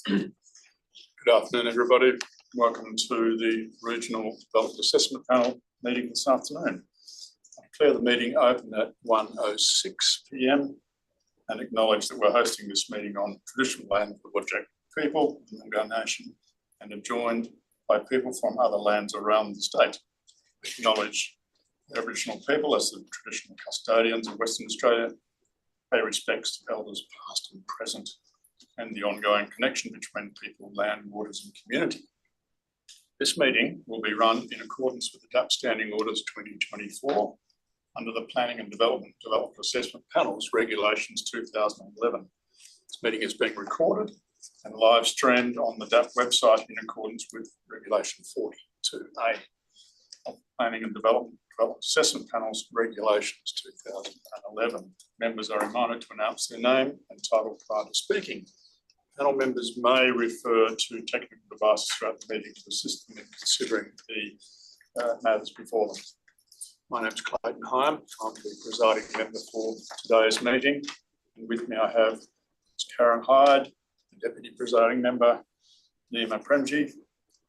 Good afternoon, everybody. Welcome to the Regional Development Assessment Panel meeting this afternoon. I declare the meeting open at 1:06 p.m. and acknowledge that we're hosting this meeting on traditional land of the Whadjuk people, the Noongar Nation, and are joined by people from other lands around the state. We acknowledge Aboriginal people as the traditional custodians of Western Australia, pay respects to elders past and present, and the ongoing connection between people, land, waters and community. This meeting will be run in accordance with the RDAP Standing Orders 2024 under the Planning and Development Assessment Panels Regulations 2011. This meeting is being recorded and live streamed on the RDAP website in accordance with Regulation 42A of Planning and Development Assessment Panels Regulations 2011. Members are reminded to announce their name and title prior to speaking. Panel members may refer to technical devices throughout the meeting to assist them in considering the matters before them. My name is Clayton Hyam. I'm the presiding member for today's meeting. And with me I have Karen Hyde, the deputy presiding member, Nima Premji,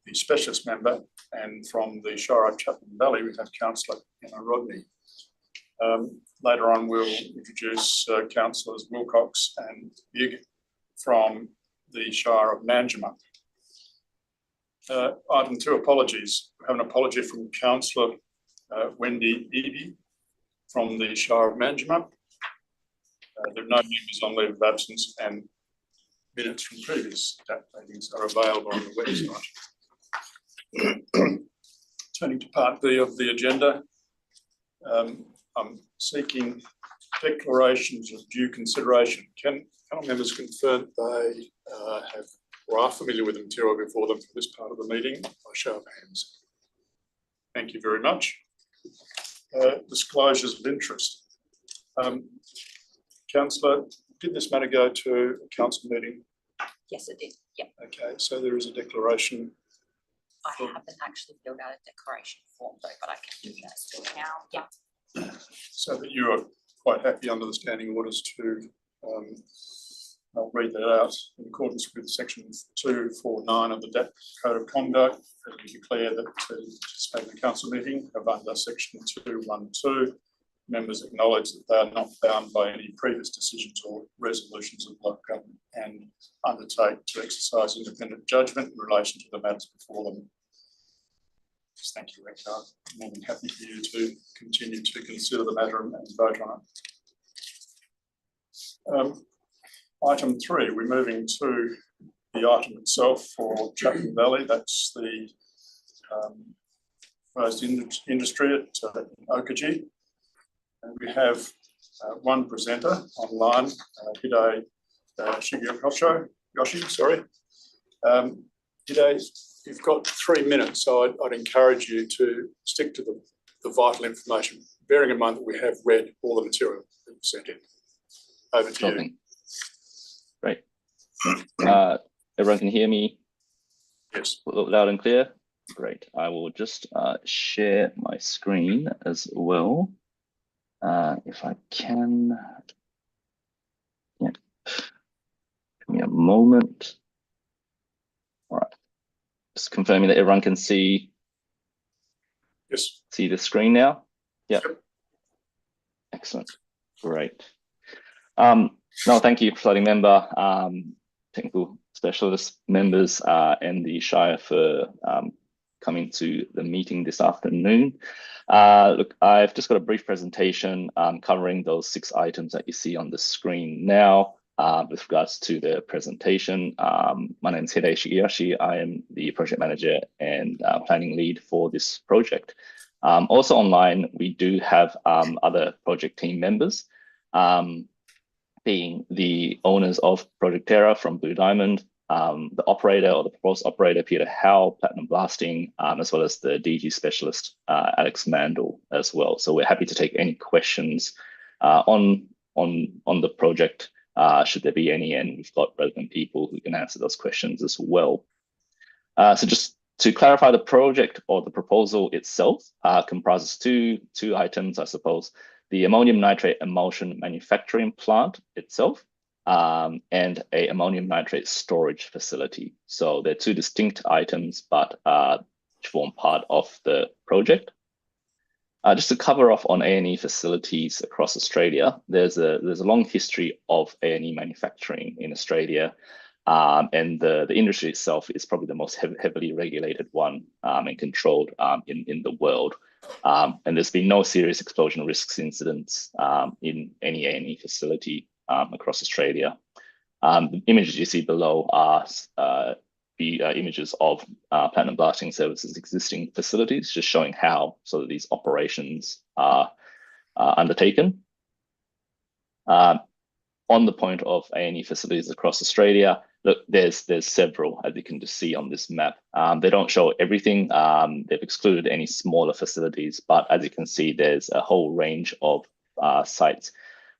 the specialist member, and from the Shire of Chapman Valley we have Councillor Emma Rodney. Later on we'll introduce Councillors Wilcox and Big from the Shire of Manjimup. Item 2, apologies. We have an apology from Councillor Wendy Eby from the Shire of Manjimup. There are no members on leave of absence and minutes from previous meetings are available on the website. Turning to part B of the agenda, I'm seeking declarations of due consideration. Can panel members confirm they have or are familiar with the material before them for this part of the meeting by show of hands? Thank you very much. Disclosures of interest. Councillor, did this matter go to a council meeting? Yes, it did. Yep. Okay, so there is a declaration. I haven't actually filled out a declaration form though, but I can do that still now. Yeah. So that you are quite happy under the standing orders to, I'll read that out in accordance with section 249 of the RDAP Code of Conduct. We declare that to participate in the council meeting of under section 212, members acknowledge that they are not bound by any previous decisions or resolutions of local government and undertake to exercise independent judgment in relation to the matters before them. Just thank you, Rector. I'm more than happy for you to continue to consider the matter and vote on it. Item 3, we're moving to the item itself for Chapman Valley. That's the proposed industry at Oakajee. And we have one presenter online, Hide Yoshi, sorry. Hide, you've got 3 minutes, so I'd encourage you to stick to the vital information, bearing in mind that we have read all the material that you sent in. Over to you. Great. Everyone can hear me? Yes. Loud and clear? Great. I will just share my screen as well. If I can. Yeah. Give me a moment. All right. Just confirming that everyone can see. Yes. See the screen now? Yeah. Yep. Excellent. Great. No, thank you, presiding member, technical specialist members, and the Shire for coming to the meeting this afternoon. Look, I've just got a brief presentation covering those 6 items that you see on the screen now. With regards to the presentation, my name is Hide Yoshi. I am the project manager and planning lead for this project. Also online, we do have other project team members, being the owners of Project Terra from Blue Diamond, the operator or the proposed operator, Peter Howe, Platinum Blasting, as well as the DG specialist, Alex Mandel as well. So we're happy to take any questions on the project, should there be any, and we've got relevant people who can answer those questions as well. So just to clarify, the project or the proposal itself comprises two items, I suppose. The ammonium nitrate emulsion manufacturing plant itself, and a ammonium nitrate storage facility. So they're two distinct items, but which form part of the project. Just to cover off on A&E facilities across Australia, there's a long history of A&E manufacturing in Australia, and the industry itself is probably the most heavily regulated one and controlled in the world. And there's been no serious explosion risks incidents in any A&E facility across Australia. The images you see below are images of Platinum Blasting Services' existing facilities, just showing how sort of these operations are undertaken. On the point of A&E facilities across Australia, look, there's several, as you can just see on this map. They don't show everything. They've excluded any smaller facilities, but as you can see, there's a whole range of sites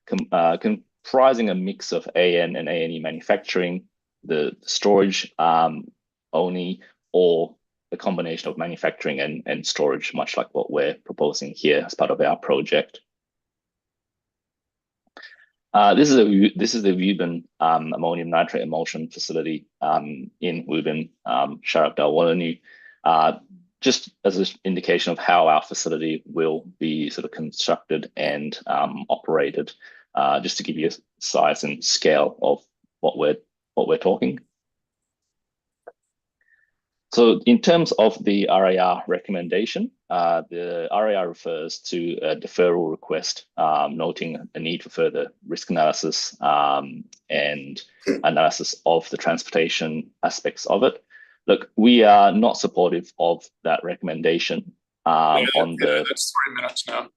comprising a mix of AN and A&E manufacturing, the storage only, or a combination of manufacturing and storage, much like what we're proposing here as part of our project. This is the Woburn ammonium nitrate emulsion facility in Woburn, Shire of Dalwallinu. Just as an indication of how our facility will be sort of constructed and operated, just to give you a size and scale of what we're talking. So in terms of the RAR recommendation, the RAR refers to a deferral request, noting a need for further risk analysis and analysis of the transportation aspects of it. Look, we are not supportive of that recommendation. That's 3 minutes now.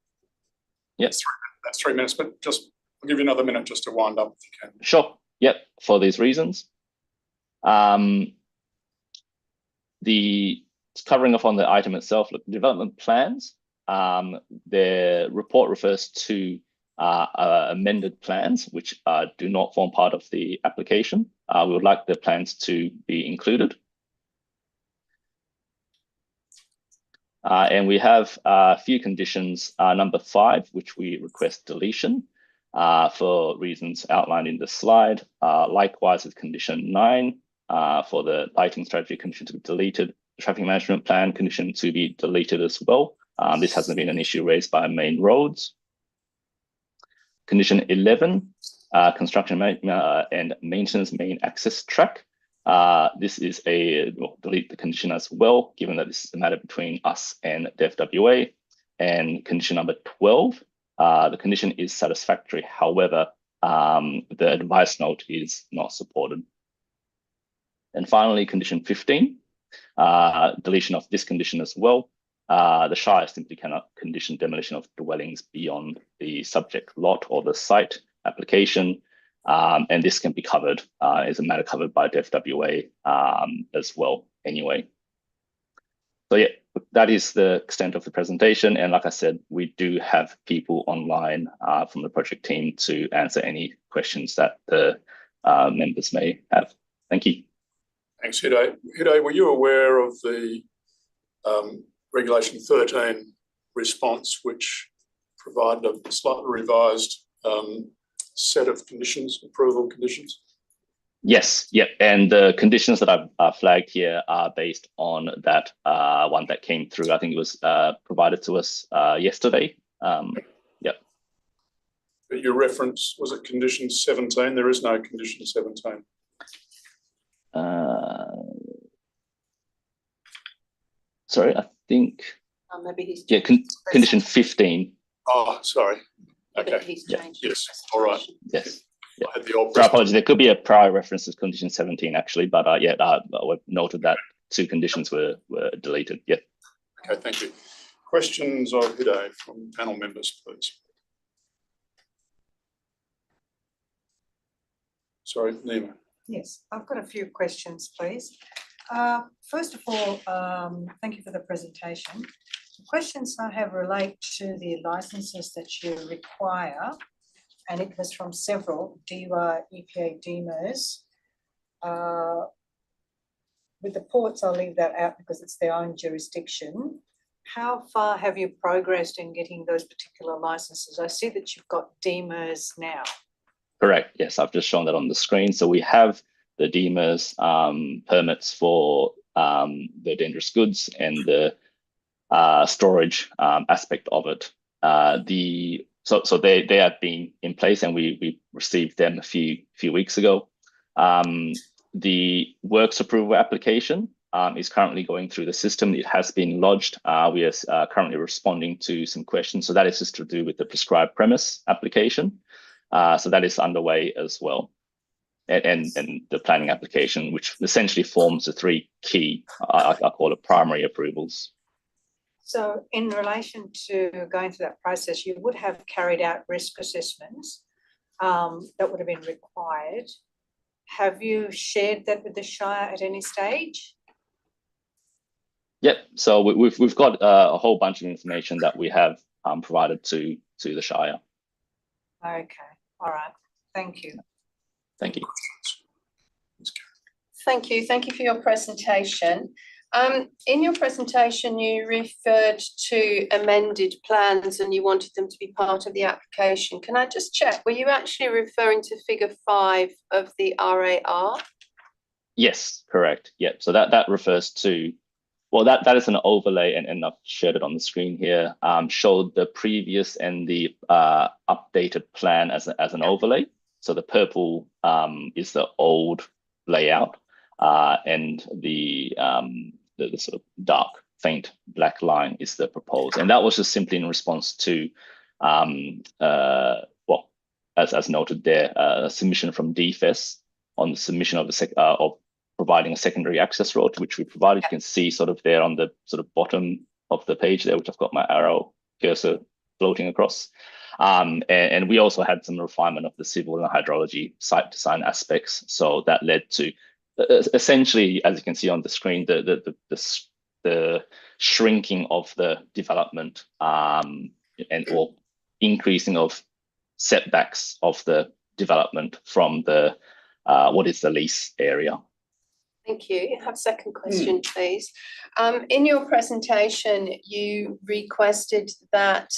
Yes, that's 3 minutes, but just I'll give you another minute just to wind up if you can. Sure. Yep. For these reasons. The covering off on the item itself, look, development plans, the report refers to amended plans, which do not form part of the application. We would like the plans to be included. And we have a few conditions, number 5, which we request deletion for reasons outlined in the slide. Likewise with condition 9, for the lighting strategy condition to be deleted, traffic management plan condition to be deleted as well. This hasn't been an issue raised by main roads. Condition 11, construction and maintenance main access track. This is delete the condition as well, given that this is a matter between us and DFWA. And condition number 12, the condition is satisfactory. However, the advice note is not supported. And finally, condition 15, deletion of this condition as well. The Shire simply cannot condition demolition of dwellings beyond the subject lot or the site application. And this can be covered as a matter covered by DFWA as well anyway. So yeah, that is the extent of the presentation. And like I said, we do have people online from the project team to answer any questions that the members may have. Thank you. Thanks, Hide. Hide, were you aware of the Regulation 13 response, which provided a slightly revised set of conditions, approval conditions? Yes, yep. And the conditions that I've flagged here are based on that one that came through. I think it was provided to us yesterday. Yep. But your reference, was it condition 17? There is no condition 17. Sorry, I think. Maybe he's condition 15. Oh, sorry. Okay. He's changed. Yes. All right. Yes. I had the old. So apologies. There could be a prior reference to condition 17 actually, but we've noted that 2 conditions were deleted. Yeah. Okay. Thank you. Questions of Hide from panel members, please. Sorry, Nima. Yes, I've got a few questions, please. First of all, thank you for the presentation. The questions I have relate to the licenses that you require, and it was from several DUI, EPA, DEMERS. With the ports, I'll leave that out because it's their own jurisdiction. How far have you progressed in getting those particular licenses? I see that you've got DEMERS now. Correct. Yes, I've just shown that on the screen. So we have the DEMA's permits for the dangerous goods and the storage aspect of it. So they have been in place, and we received them a few weeks ago. The works approval application is currently going through the system. It has been lodged. We are currently responding to some questions. So that is just to do with the prescribed premise application. So that is underway as well. And the planning application, which essentially forms the three key, I call it primary approvals. So in relation to going through that process, you would have carried out risk assessments that would have been required. Have you shared that with the Shire at any stage? Yep. So we've got a whole bunch of information that we have provided to the Shire. Okay. All right. Thank you. Thank you. Thank you. Thank you for your presentation. In your presentation, you referred to amended plans and you wanted them to be part of the application. Can I just check, were you actually referring to figure 5 of the RAR? Yes, correct. Yep. So that refers to, well, that is an overlay, and I've shared it on the screen here, showed the previous and the updated plan as an overlay. So the purple is the old layout, and the sort of dark, faint black line is the proposed. And that was just simply in response to, well, as noted there, a submission from DFES on the submission of providing a secondary access road, which we provided. You can see sort of there on the sort of bottom of the page there, which I've got my arrow cursor floating across. And we also had some refinement of the civil and hydrology site design aspects. So that led to essentially, as you can see on the screen, the shrinking of the development or increasing of setbacks of the development from the what is the lease area. Thank you. I have a second question, please. In your presentation, you requested that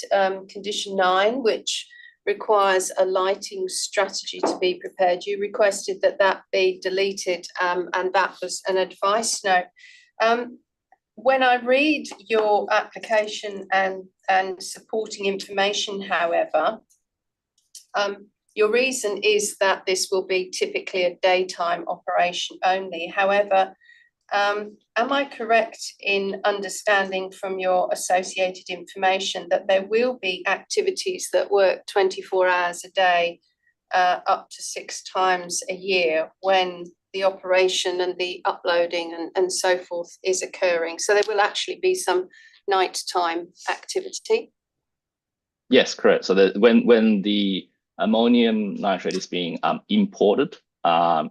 condition 9, which requires a lighting strategy to be prepared, you requested that be deleted, and that was an advice note. When I read your application and supporting information, however, your reason is that this will be typically a daytime operation only. However, am I correct in understanding from your associated information that there will be activities that work 24 hours a day, up to 6 times a year, when the operation and the uploading and so forth is occurring? So there will actually be some nighttime activity? Yes, correct. So when the ammonium nitrate is being imported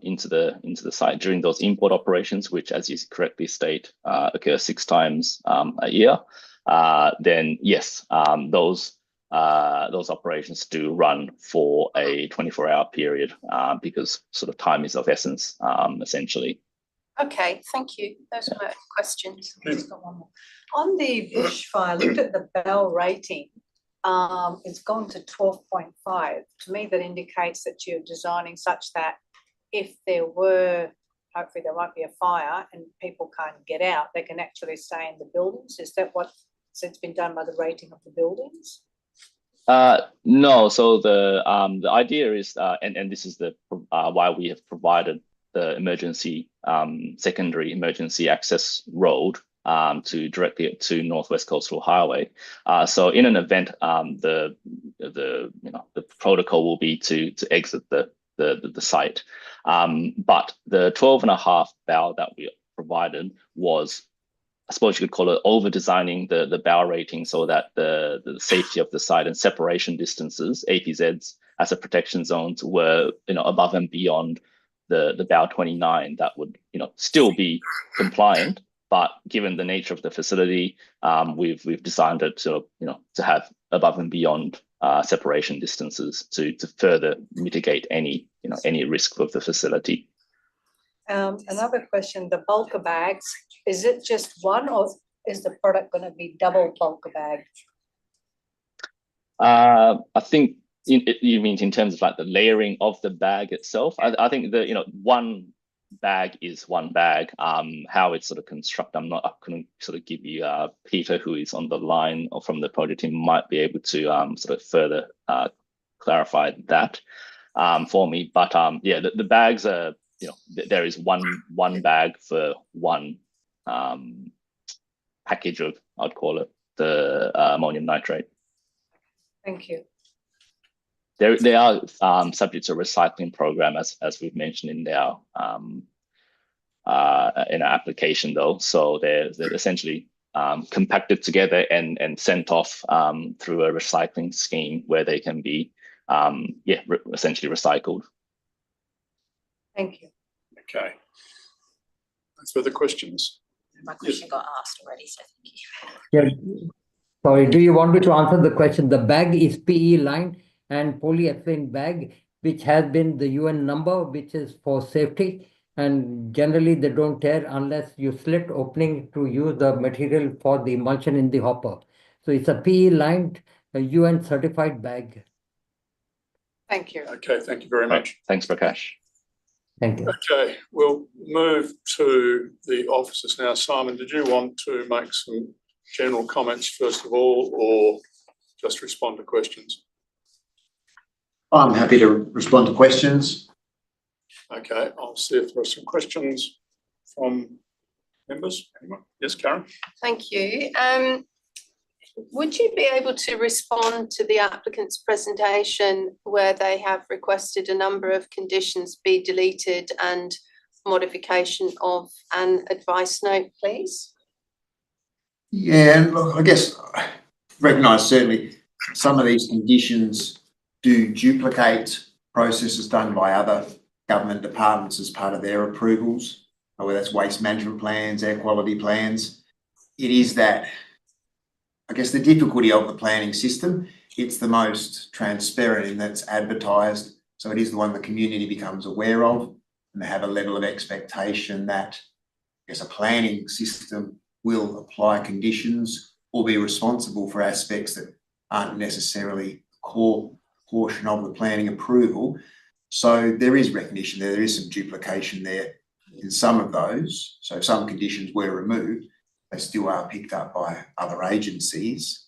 into the site during those import operations, which, as you correctly state, occur 6 times a year, then yes, those operations do run for a 24-hour period, because sort of time is of essence, essentially. Okay, thank you. Those are my questions. Just got one more. On the bushfire, I looked at the bell rating. It's gone to 12.5. To me, that indicates that you're designing such that if there were, hopefully there won't be a fire and people can't get out, they can actually stay in the buildings. Is that what's been done by the rating of the buildings? No. So the idea is, and this is the why we have provided the emergency secondary emergency access road to directly to Northwest Coastal Highway. So in an event, the protocol will be to exit the site. But the 12.5 bow that we provided was, I suppose you could call it, over designing the bow rating so that the safety of the site and separation distances, APZs as a protection zones, were above and beyond the bow 29 that would still be compliant. But given the nature of the facility, we've designed it to have above and beyond separation distances to further mitigate any risk of the facility. Another question: the bulker bags, is it just one, or is the product going to be double bulker bagged? I think You mean in terms of like the layering of the bag itself? I think that, one bag is one bag. How it's sort of constructed, I couldn't sort of give you, Peter, who is on the line or from the project team, might be able to sort of further clarify that for me. But yeah, the bags are, there is one bag for one package of, I'd call it, the ammonium nitrate. Thank you. They are subject to a recycling program, as we've mentioned in our application, though. So they're essentially compacted together and sent off through a recycling scheme where they can be essentially recycled. Thank you. Okay. No further questions? My question got asked already, so thank you. Yeah. Sorry, do you want me to answer the question? The bag is PE lined and polyethylene bag, which has been the UN number, which is for safety. And generally they don't tear unless you slit opening to use the material for the emulsion in the hopper. So it's a PE lined UN certified bag. Thank you. Okay, thank you very much. Thanks, Prakash. Thank you. Okay, we'll move to the officers now. Simon, did you want to make some general comments first of all, or just respond to questions? I'm happy to respond to questions. Okay, I'll see if there are some questions from members. Anyone? Yes, Karen? Thank you. Would you be able to respond to the applicant's presentation where they have requested a number of conditions be deleted and modification of an advice note, please? Yeah, and look, I guess recognise certainly some of these conditions do duplicate processes done by other government departments as part of their approvals, whether that's waste management plans, air quality plans. It is that, I guess, the difficulty of the planning system. It's the most transparent in that it's advertised, so it is the one the community becomes aware of, and they have a level of expectation that, I guess, a planning system will apply conditions or be responsible for aspects that aren't necessarily a core portion of the planning approval. So there is recognition there is some duplication there in some of those. So if some conditions were removed, they still are picked up by other agencies.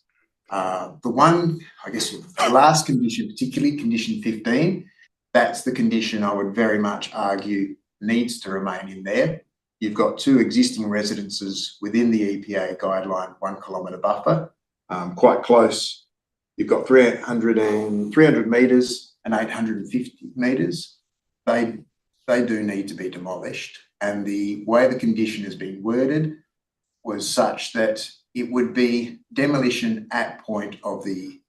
The one, I guess, the last condition, particularly condition 15, that's the condition I would very much argue needs to remain in there. You've got 2 existing residences within the EPA guideline, 1 kilometre buffer, quite close. You've got 300 metres and 850 metres. They do need to be demolished. And the way the condition has been worded was such that it would be demolition at point of the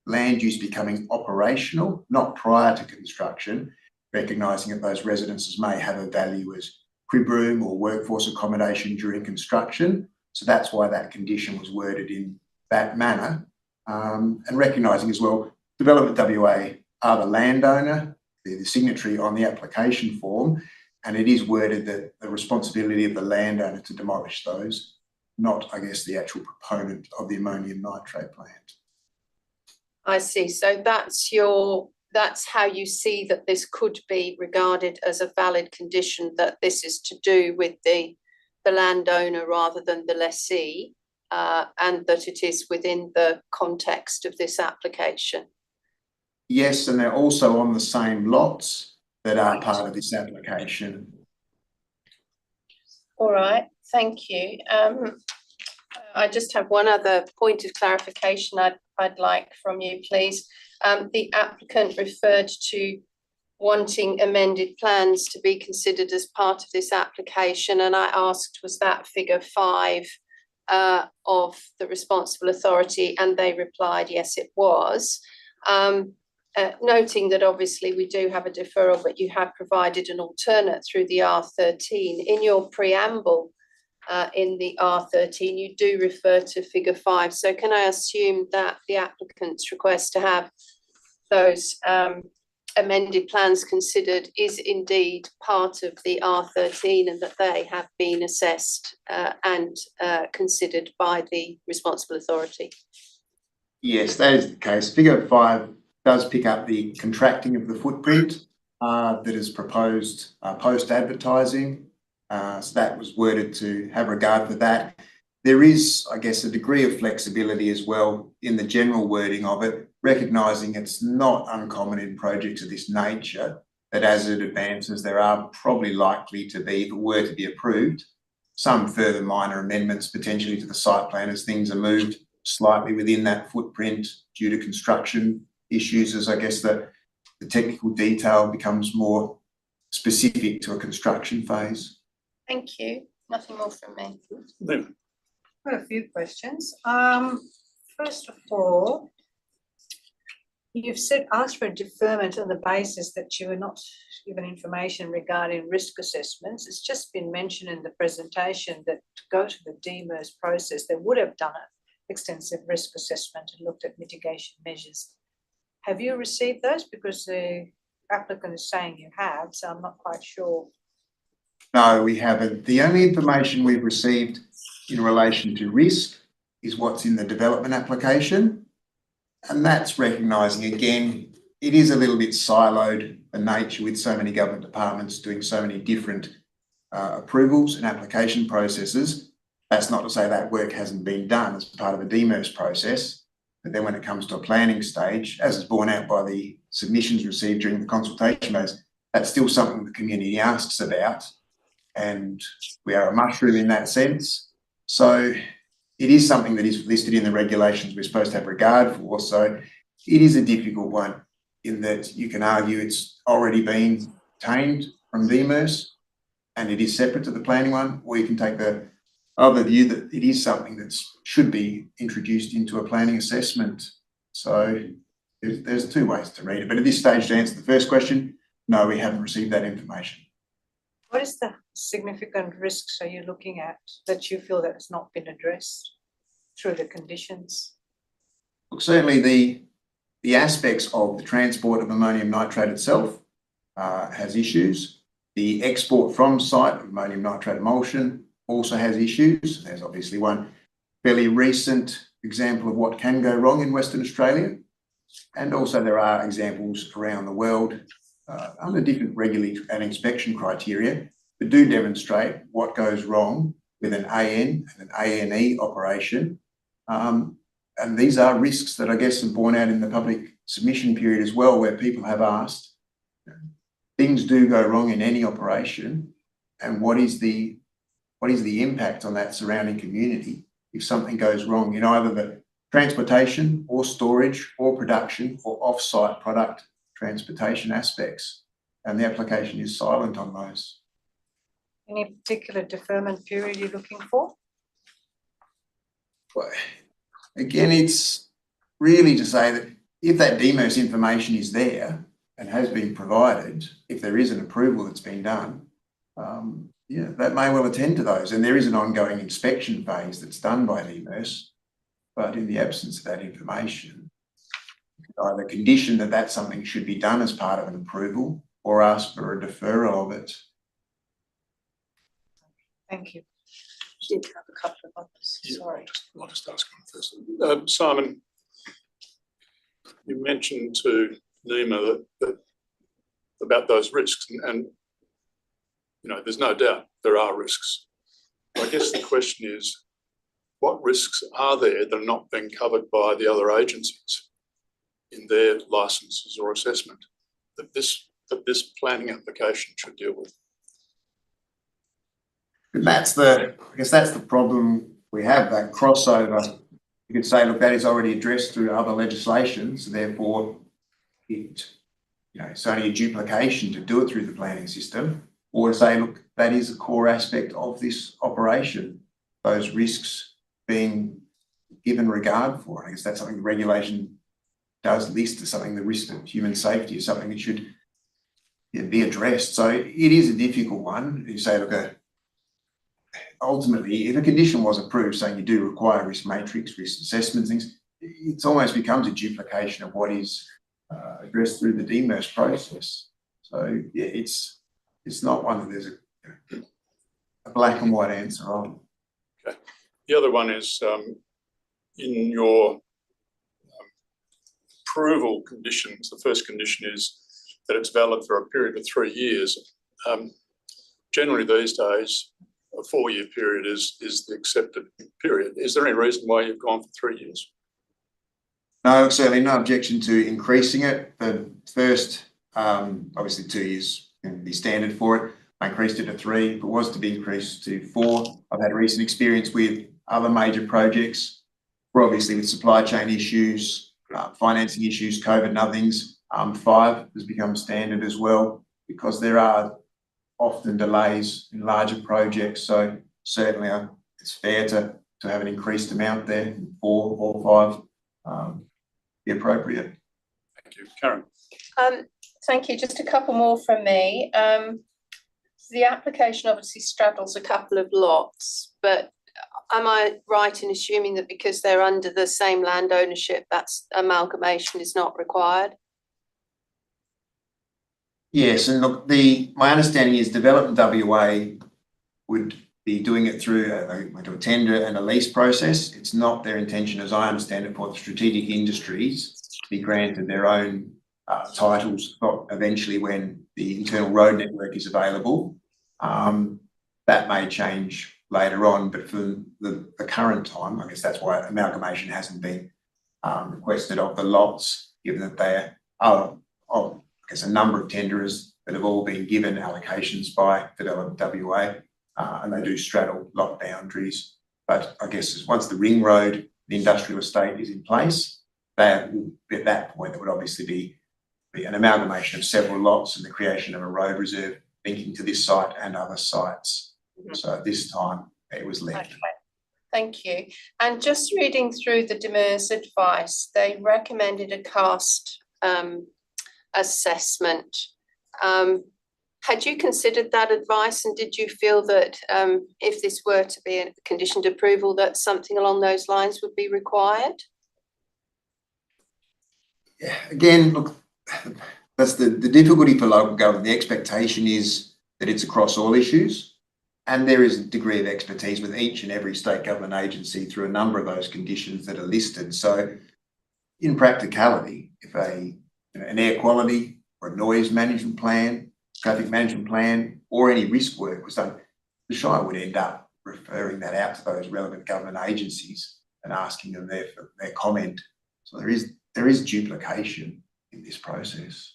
land use becoming operational, not prior to construction, recognising that those residences may have a value as crib room or workforce accommodation during construction. So that's why that condition was worded in that manner. And recognising as well, Development WA are the landowner, they're the signatory on the application form, and it is worded that the responsibility of the landowner to demolish those, not, I guess, the actual proponent of the ammonium nitrate plant. I see. So that's how you see that this could be regarded as a valid condition, that this is to do with the landowner rather than the lessee, and that it is within the context of this application. Yes, and they're also on the same lots that are part of this application. All right, thank you. I just have one other point of clarification I'd like from you, please. The applicant referred to wanting amended plans to be considered as part of this application, and I asked, was that figure 5 of the responsible authority, and they replied yes it was. Noting that obviously we do have a deferral, but you have provided an alternate through the R13. In your preamble in the R13, you do refer to figure 5. So can I assume that the applicant's request to have those amended plans considered is indeed part of the R13, and that they have been assessed and considered by the responsible authority? Yes, that is the case. Figure 5 does pick up the contracting of the footprint that is proposed post-advertising. So that was worded to have regard for that. There is, I guess, a degree of flexibility as well in the general wording of it, recognising it's not uncommon in projects of this nature that as it advances, there are probably likely to be, if it were to be approved, some further minor amendments potentially to the site plan as things are moved slightly within that footprint due to construction issues, as I guess the technical detail becomes more specific to a construction phase. Thank you. Nothing more from me. Lynn? Got a few questions. First of all, you've asked for a deferment on the basis that you were not given information regarding risk assessments. It's just been mentioned in the presentation that to go to the DMIRS process, they would have done an extensive risk assessment and looked at mitigation measures. Have you received those? Because the applicant is saying you have, so I'm not quite sure. No, we haven't. The only information we've received in relation to risk is what's in the development application. And that's recognising, again, it is a little bit siloed in nature with so many government departments doing so many different approvals and application processes. That's not to say that work hasn't been done as part of a DMIRS process. But then when it comes to a planning stage, as is borne out by the submissions received during the consultation phase, that's still something the community asks about. And we are a mushroom in that sense. So it is something that is listed in the regulations we're supposed to have regard for. So it is a difficult one in that you can argue it's already been obtained from DMIRS and it is separate to the planning one, or you can take the other view that it is something that should be introduced into a planning assessment. So there's two ways to read it. But at this stage, to answer the first question, no, we haven't received that information. What is the significant risks are you looking at that you feel that has not been addressed through the conditions? Look, certainly the aspects of the transport of ammonium nitrate itself has issues. The export from site of ammonium nitrate emulsion also has issues. There's obviously one fairly recent example of what can go wrong in Western Australia. And also there are examples around the world under different regulatory and inspection criteria that do demonstrate what goes wrong with an AN and an ANE operation. And these are risks that I guess are borne out in the public submission period as well, where people have asked, things do go wrong in any operation, and what is the impact on that surrounding community if something goes wrong in either the transportation or storage or production or off-site product transportation aspects? And the application is silent on those. Any particular deferment period you're looking for? Well, again, it's really to say that if that DMIRS information is there and has been provided, if there is an approval that's been done, yeah, that may well attend to those. And there is an ongoing inspection phase that's done by DMIRS, but in the absence of that information, either condition that that's something should be done as part of an approval or ask for a deferral of it. Thank you. Did have a couple of others. Yeah, Sorry. I'll just ask one first. Simon, you mentioned to Nima that about those risks, and you know, there's no doubt there are risks. I guess the question is, what risks are there that are not being covered by the other agencies in their licenses or assessment that this planning application should deal with? And I guess that's the problem we have, that crossover. You could say, look, that is already addressed through other legislation, so therefore it's only a duplication to do it through the planning system, or to say, look, that is a core aspect of this operation, those risks being given regard for. I guess that's something the regulation does list as something, the risk of human safety is something that should be addressed. So it is a difficult one. You say, look, ultimately, if a condition was approved saying you do require risk matrix, risk assessment things, it almost becomes a duplication of what is addressed through the DMIRS process. So yeah, it's not one that there's a black and white answer on. Okay. The other one is in your approval conditions, the first condition is that it's valid for a period of 3 years. Generally these days, a 4-year period is the accepted period. Is there any reason why you've gone for 3 years? No, certainly no objection to increasing it. The first, obviously 2 years can be standard for it. I increased it to 3. If it was to be increased to 4, I've had recent experience with other major projects. We're obviously with supply chain issues, financing issues, COVID and other things. 5 has become standard as well, because there are often delays in larger projects. So certainly it's fair to have an increased amount there, 4 or 5, be appropriate. Thank you. Karen? Thank you. Just a couple more from me. The application obviously straddles a couple of lots, but am I right in assuming that because they're under the same land ownership, that's amalgamation is not required? Yes, and look, my understanding is Development WA would be doing it through a tender and a lease process. It's not their intention, as I understand it, for the strategic industries to be granted their own titles eventually when the internal road network is available. That may change later on, but for the current time, I guess that's why amalgamation hasn't been requested of the lots, given that there are, I guess, a number of tenderers that have all been given allocations by Development WA, and they do straddle lot boundaries. But I guess once the ring road, the industrial estate is in place, at that point there would obviously be an amalgamation of several lots and the creation of a road reserve linking to this site and other sites. So at this time it was left. Okay. Thank you. And just reading through the DEMIR's advice, they recommended a cost assessment. Had you considered that advice, and did you feel that if this were to be a conditioned approval, that something along those lines would be required? Yeah, again, look, that's the difficulty for local government. The expectation is that it's across all issues, and there is a degree of expertise with each and every state government agency through a number of those conditions that are listed. So in practicality, if an air quality or a noise management plan, traffic management plan, or any risk work was done, the Shire would end up referring that out to those relevant government agencies and asking them for their comment. So there is duplication in this process.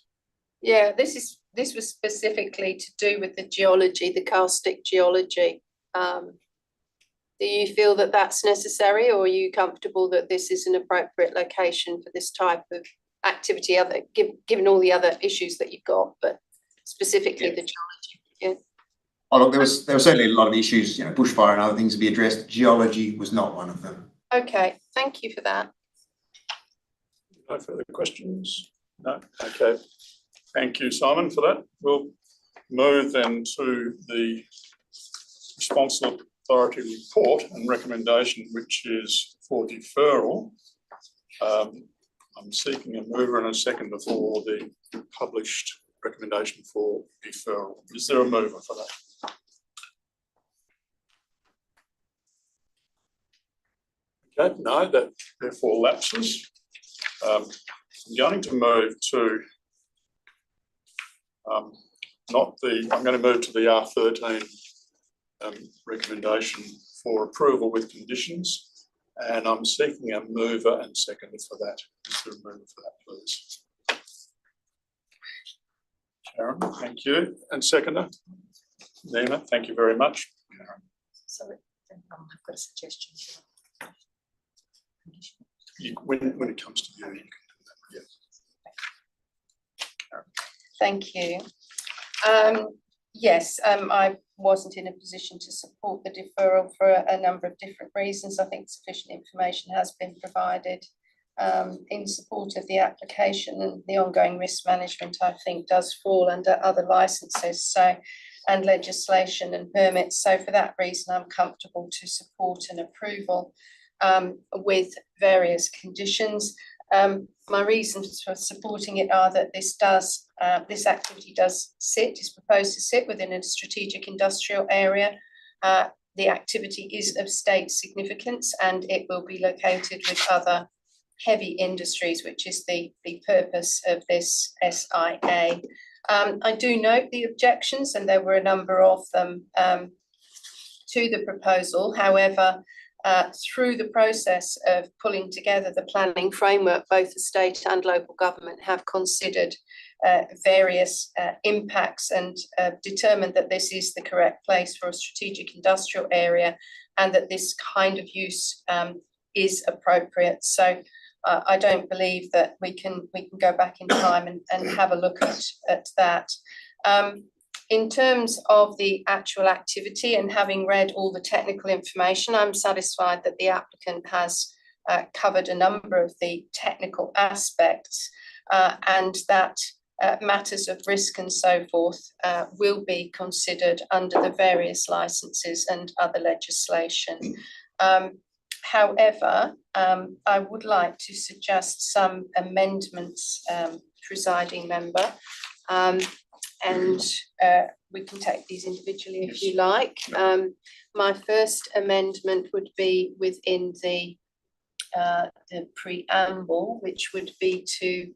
Yeah, this was specifically to do with the geology, the karstic geology. Do you feel that that's necessary, or are you comfortable that this is an appropriate location for this type of activity, given all the other issues that you've got, but specifically the geology? Yeah. Oh, look, there were certainly a lot of issues, bushfire and other things to be addressed. Geology was not one of them. Okay, thank you for that. No further questions? No? Okay. Thank you, Simon, for that. We'll move then to the responsible authority report and recommendation, which is for deferral. I'm seeking a mover and a seconder for the published recommendation for deferral. Is there a mover for that? Okay, no, that therefore lapses. I'm going to move to I'm going to move to the R13 recommendation for approval with conditions, and I'm seeking a mover and seconder for that. Is there a mover for that, please? Sharon, thank you. And seconder? Nina, thank you very much. Karen. So I've got a suggestion. When it comes to you, you can do that, yes. Thank you. Yes, I wasn't in a position to support the deferral for a number of different reasons. I think sufficient information has been provided in support of the application, and the ongoing risk management, I think, does fall under other licenses and legislation and permits. So for that reason, I'm comfortable to support an approval with various conditions. My reasons for supporting it are that this activity is proposed to sit within a strategic industrial area. The activity is of state significance, and it will be located with other heavy industries, which is the purpose of this SIA. I do note the objections, and there were a number of them to the proposal. However, through the process of pulling together the planning framework, both the state and local government have considered various impacts and determined that this is the correct place for a strategic industrial area and that this kind of use is appropriate. So I don't believe that we can go back in time and have a look at that. In terms of the actual activity and having read all the technical information, I'm satisfied that the applicant has covered a number of the technical aspects and that matters of risk and so forth will be considered under the various licenses and other legislation. However, I would like to suggest some amendments, presiding member, and we can take these individually if you like. My first amendment would be within the preamble, which would be to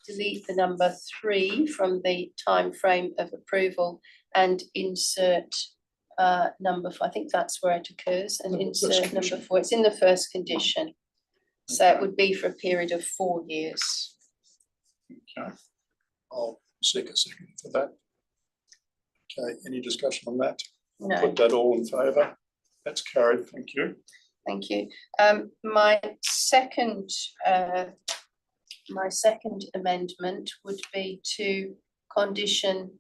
delete the number 3 from the time frame of approval and insert number 4. I think that's where it occurs, and insert number 4. It's in the first condition. So it would be for a period of 4 years. Okay, I'll seek a second for that. Okay, any discussion on that? No. Put that all in favour. That's carried, thank you. Thank you. My second amendment would be to condition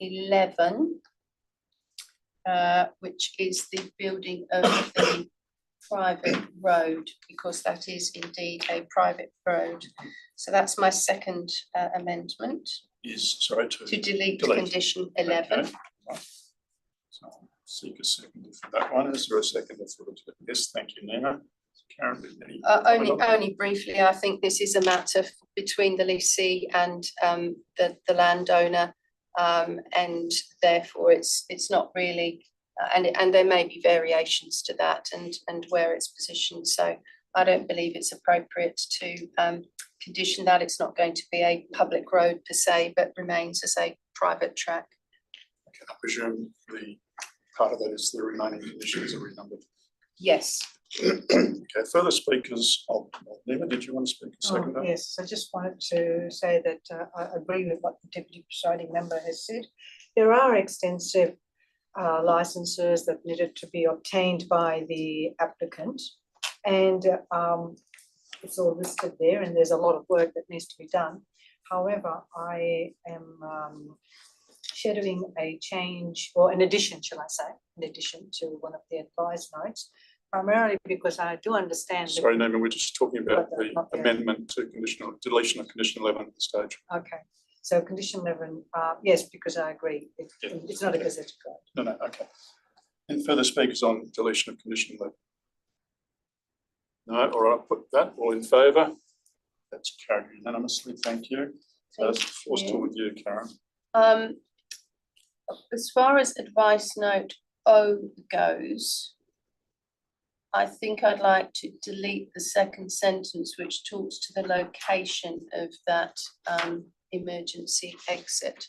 11, which is the building of the private road, because that is indeed a private road. So that's my second amendment. Is, sorry, to delete condition 11. Okay. Right. So I'll seek a second for that one. Is there a second for it? Yes, thank you, Nina. Karen, any Only briefly, I think this is a matter between the lessee and the landowner, and therefore it's not really, and there may be variations to that and where it's positioned. So I don't believe it's appropriate to condition that. It's not going to be a public road per se, but remains as a private track. Okay, I presume the part of that is the remaining conditions are renumbered. Yes. Okay, further speakers. Nina, did you want to speak a second? Yes, I just wanted to say that I agree with what the deputy presiding member has said. There are extensive licenses that needed to be obtained by the applicant, and it's all listed there, and there's a lot of work that needs to be done. However, I am shadowing a change, or an addition, shall I say, in addition to one of the advised notes, primarily because I do understand. Sorry, Nina, we're just talking about the amendment to deletion of condition 11 at this stage. Okay, so condition 11, yes, because I agree, it's not a gazetted code. No, okay. Any further speakers on deletion of condition 11? No, all right, I'll put that all in favour. That's carried unanimously, thank you. So that's forced to with you, Karen. As far as advice note O goes, I think I'd like to delete the second sentence, which talks to the location of that emergency exit,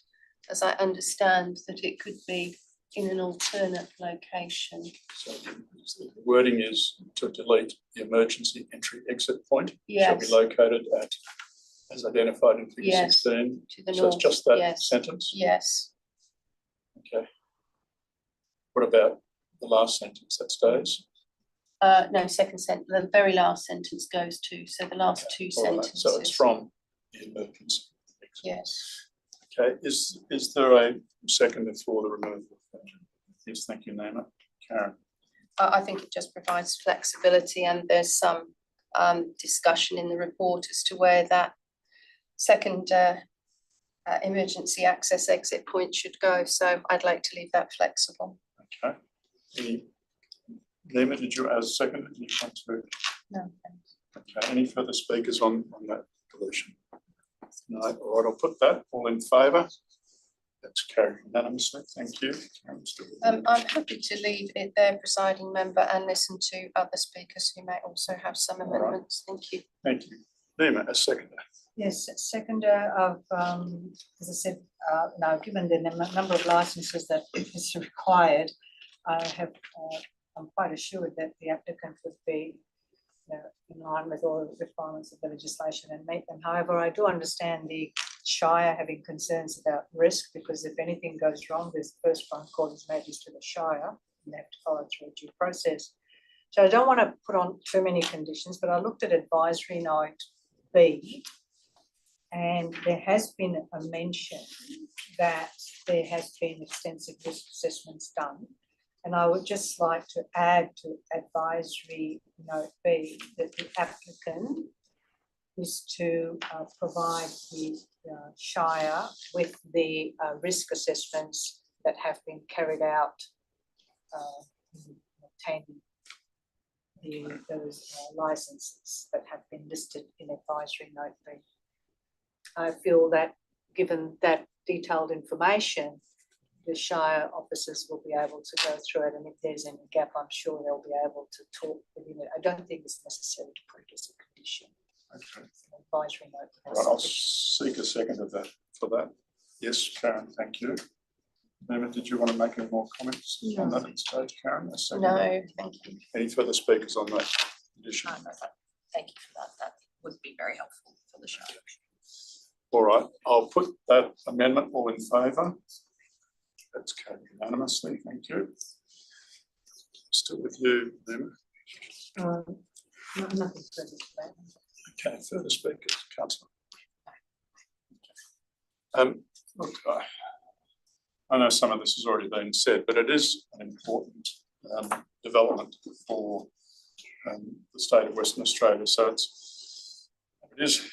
as I understand that it could be in an alternate location. So the wording is to delete the emergency entry exit point. Yes. Shall be located at, as identified in figure 16. To the So north. it's just that sentence? Yes. Okay. What about the last sentence, that stays? No, second sentence, the very last sentence goes to, so the last two sentences. So it's from the emergency exit. Yes. Okay, is there a second for the removal? Yes, thank you, Nina. Karen. I think it just provides flexibility, and there's some discussion in the report as to where that second emergency access exit point should go. So I'd like to leave that flexible. Okay. Nina, did you as second? Did you want to? No, thanks. Okay, any further speakers on that deletion? No, all right, I'll put that all in favour. That's carried unanimously, thank you. So that's forced to with you, Karen. Thank you. Any further speakers on deletion? No, all right, I'll put that all in favour. That's carried unanimously. Thank you. Karen, still with you. I'm happy to leave it there, presiding member, and listen to other speakers who may also have some right. amendments. Thank you. Thank you. Nima, a seconder. Yes, seconder of, as I said, now given the number of licenses that is required, I have, I'm quite assured that the applicant would be in line with all the requirements of the legislation and meet them. However, I do understand the Shire having concerns about risk, because if anything goes wrong, this first phone call is made to the Shire and they have to follow through a due process. So I don't want to put on too many conditions, but I looked at advisory note B, and there has been a mention that there has been extensive risk assessments done. And I would just like to add to advisory note B that the applicant is to provide the Shire with the risk assessments that have been carried out in obtaining those licenses that have been listed in advisory note B. I feel that given that detailed information, the Shire officers will be able to go through it, and if there's any gap, I'm sure they'll be able to talk within it. I don't think it's necessary to put it as a condition. Okay. Advisory note. Right, I'll seek a second of that for that. Yes, Karen, thank you. Nima, did you want to make any more comments on that at stage, Karen? A second. No, thank you. Any further speakers on that condition? No, thank you for that. That would be very helpful for the show. All right, I'll put that amendment. All in favour? That's carried unanimously. Thank you. Still with you, Nima. Nothing further to that. Okay, further speakers, Councillor. Look, I know some of this has already been said, but it is an important development for the state of Western Australia. So it is,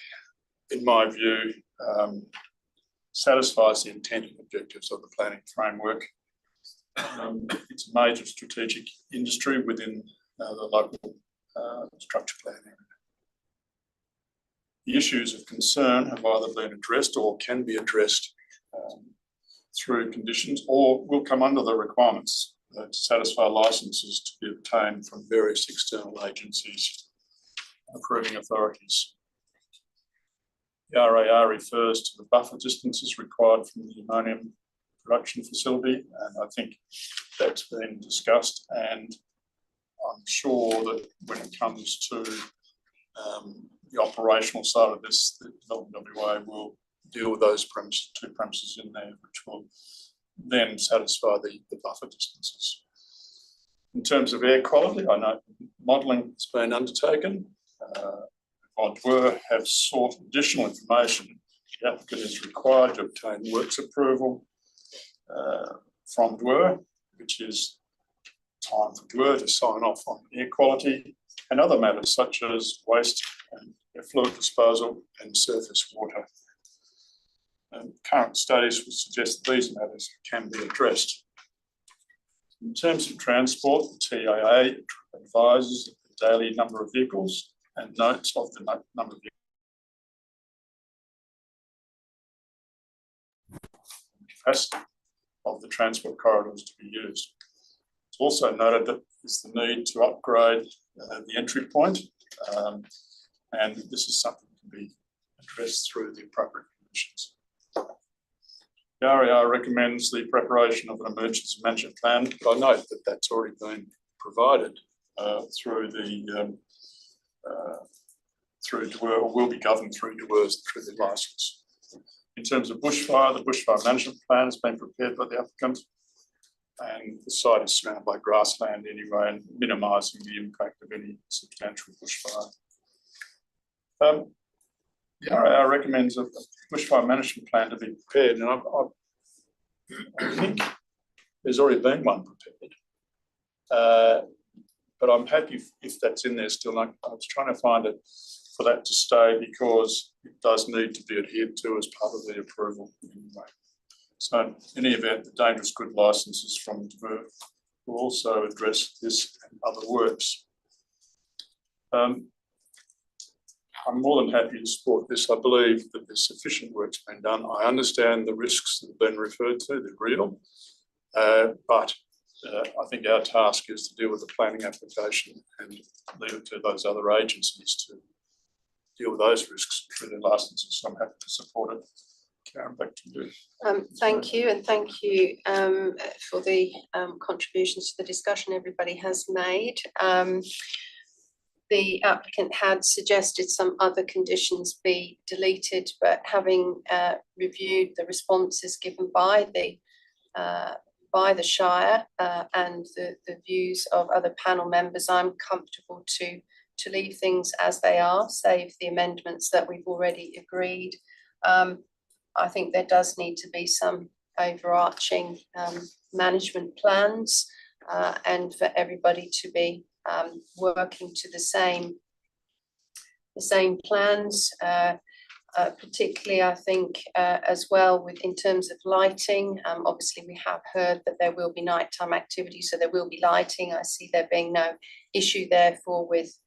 in my view, satisfies the intent and objectives of the planning framework. It's a major strategic industry within the local structure plan area. The issues of concern have either been addressed or can be addressed through conditions, or will come under the requirements to satisfy licences to be obtained from various external agencies, approving authorities. The RAR refers to the buffer distances required from the ammonium production facility, and I think that's been discussed, and I'm sure that when it comes to the operational side of this, the Development WA will deal with those two premises in there, which will then satisfy the buffer distances. In terms of air quality, I know modelling has been undertaken. DWER have sought additional information. The applicant is required to obtain works approval from DWER, which is time for DWER to sign off on air quality and other matters such as waste and effluent disposal and surface water. Current studies would suggest that these matters can be addressed. In terms of transport, the TAA advises the daily number of vehicles and notes of the number of capacity of the transport corridors to be used. It's also noted that there's the need to upgrade the entry point, and this is something that can be addressed through the appropriate conditions. The RAR recommends the preparation of an emergency management plan, but I note that that's already been provided through the through DWER, or will be governed through DWER through the licence. In terms of bushfire, the bushfire management plan has been prepared by the applicant, and the site is surrounded by grassland anyway, and minimising the impact of any substantial bushfire. The RAR recommends a bushfire management plan to be prepared, and I think there's already been one prepared, but I'm happy if that's in there still. I was trying to find it for that to stay, because it does need to be adhered to as part of the approval anyway. So in any event, the dangerous good licences from DWER will also address this and other works. I'm more than happy to support this. I believe that there's sufficient work's been done. I understand the risks that have been referred to, they're real. But I think our task is to deal with the planning application and leave it to those other agencies to deal with those risks through their licenses. So I'm happy to support it. Karen, back to you. Thank you, and thank you for the contributions to the discussion everybody has made. The applicant had suggested some other conditions be deleted, but having reviewed the responses given by the Shire and the views of other panel members, I'm comfortable to leave things as they are, save the amendments that we've already agreed. I think there does need to be some overarching management plans and for everybody to be working to the same plans. Particularly, I think, as well in terms of lighting. Obviously, we have heard that there will be nighttime activity, so there will be lighting. I see there being no issue, therefore, with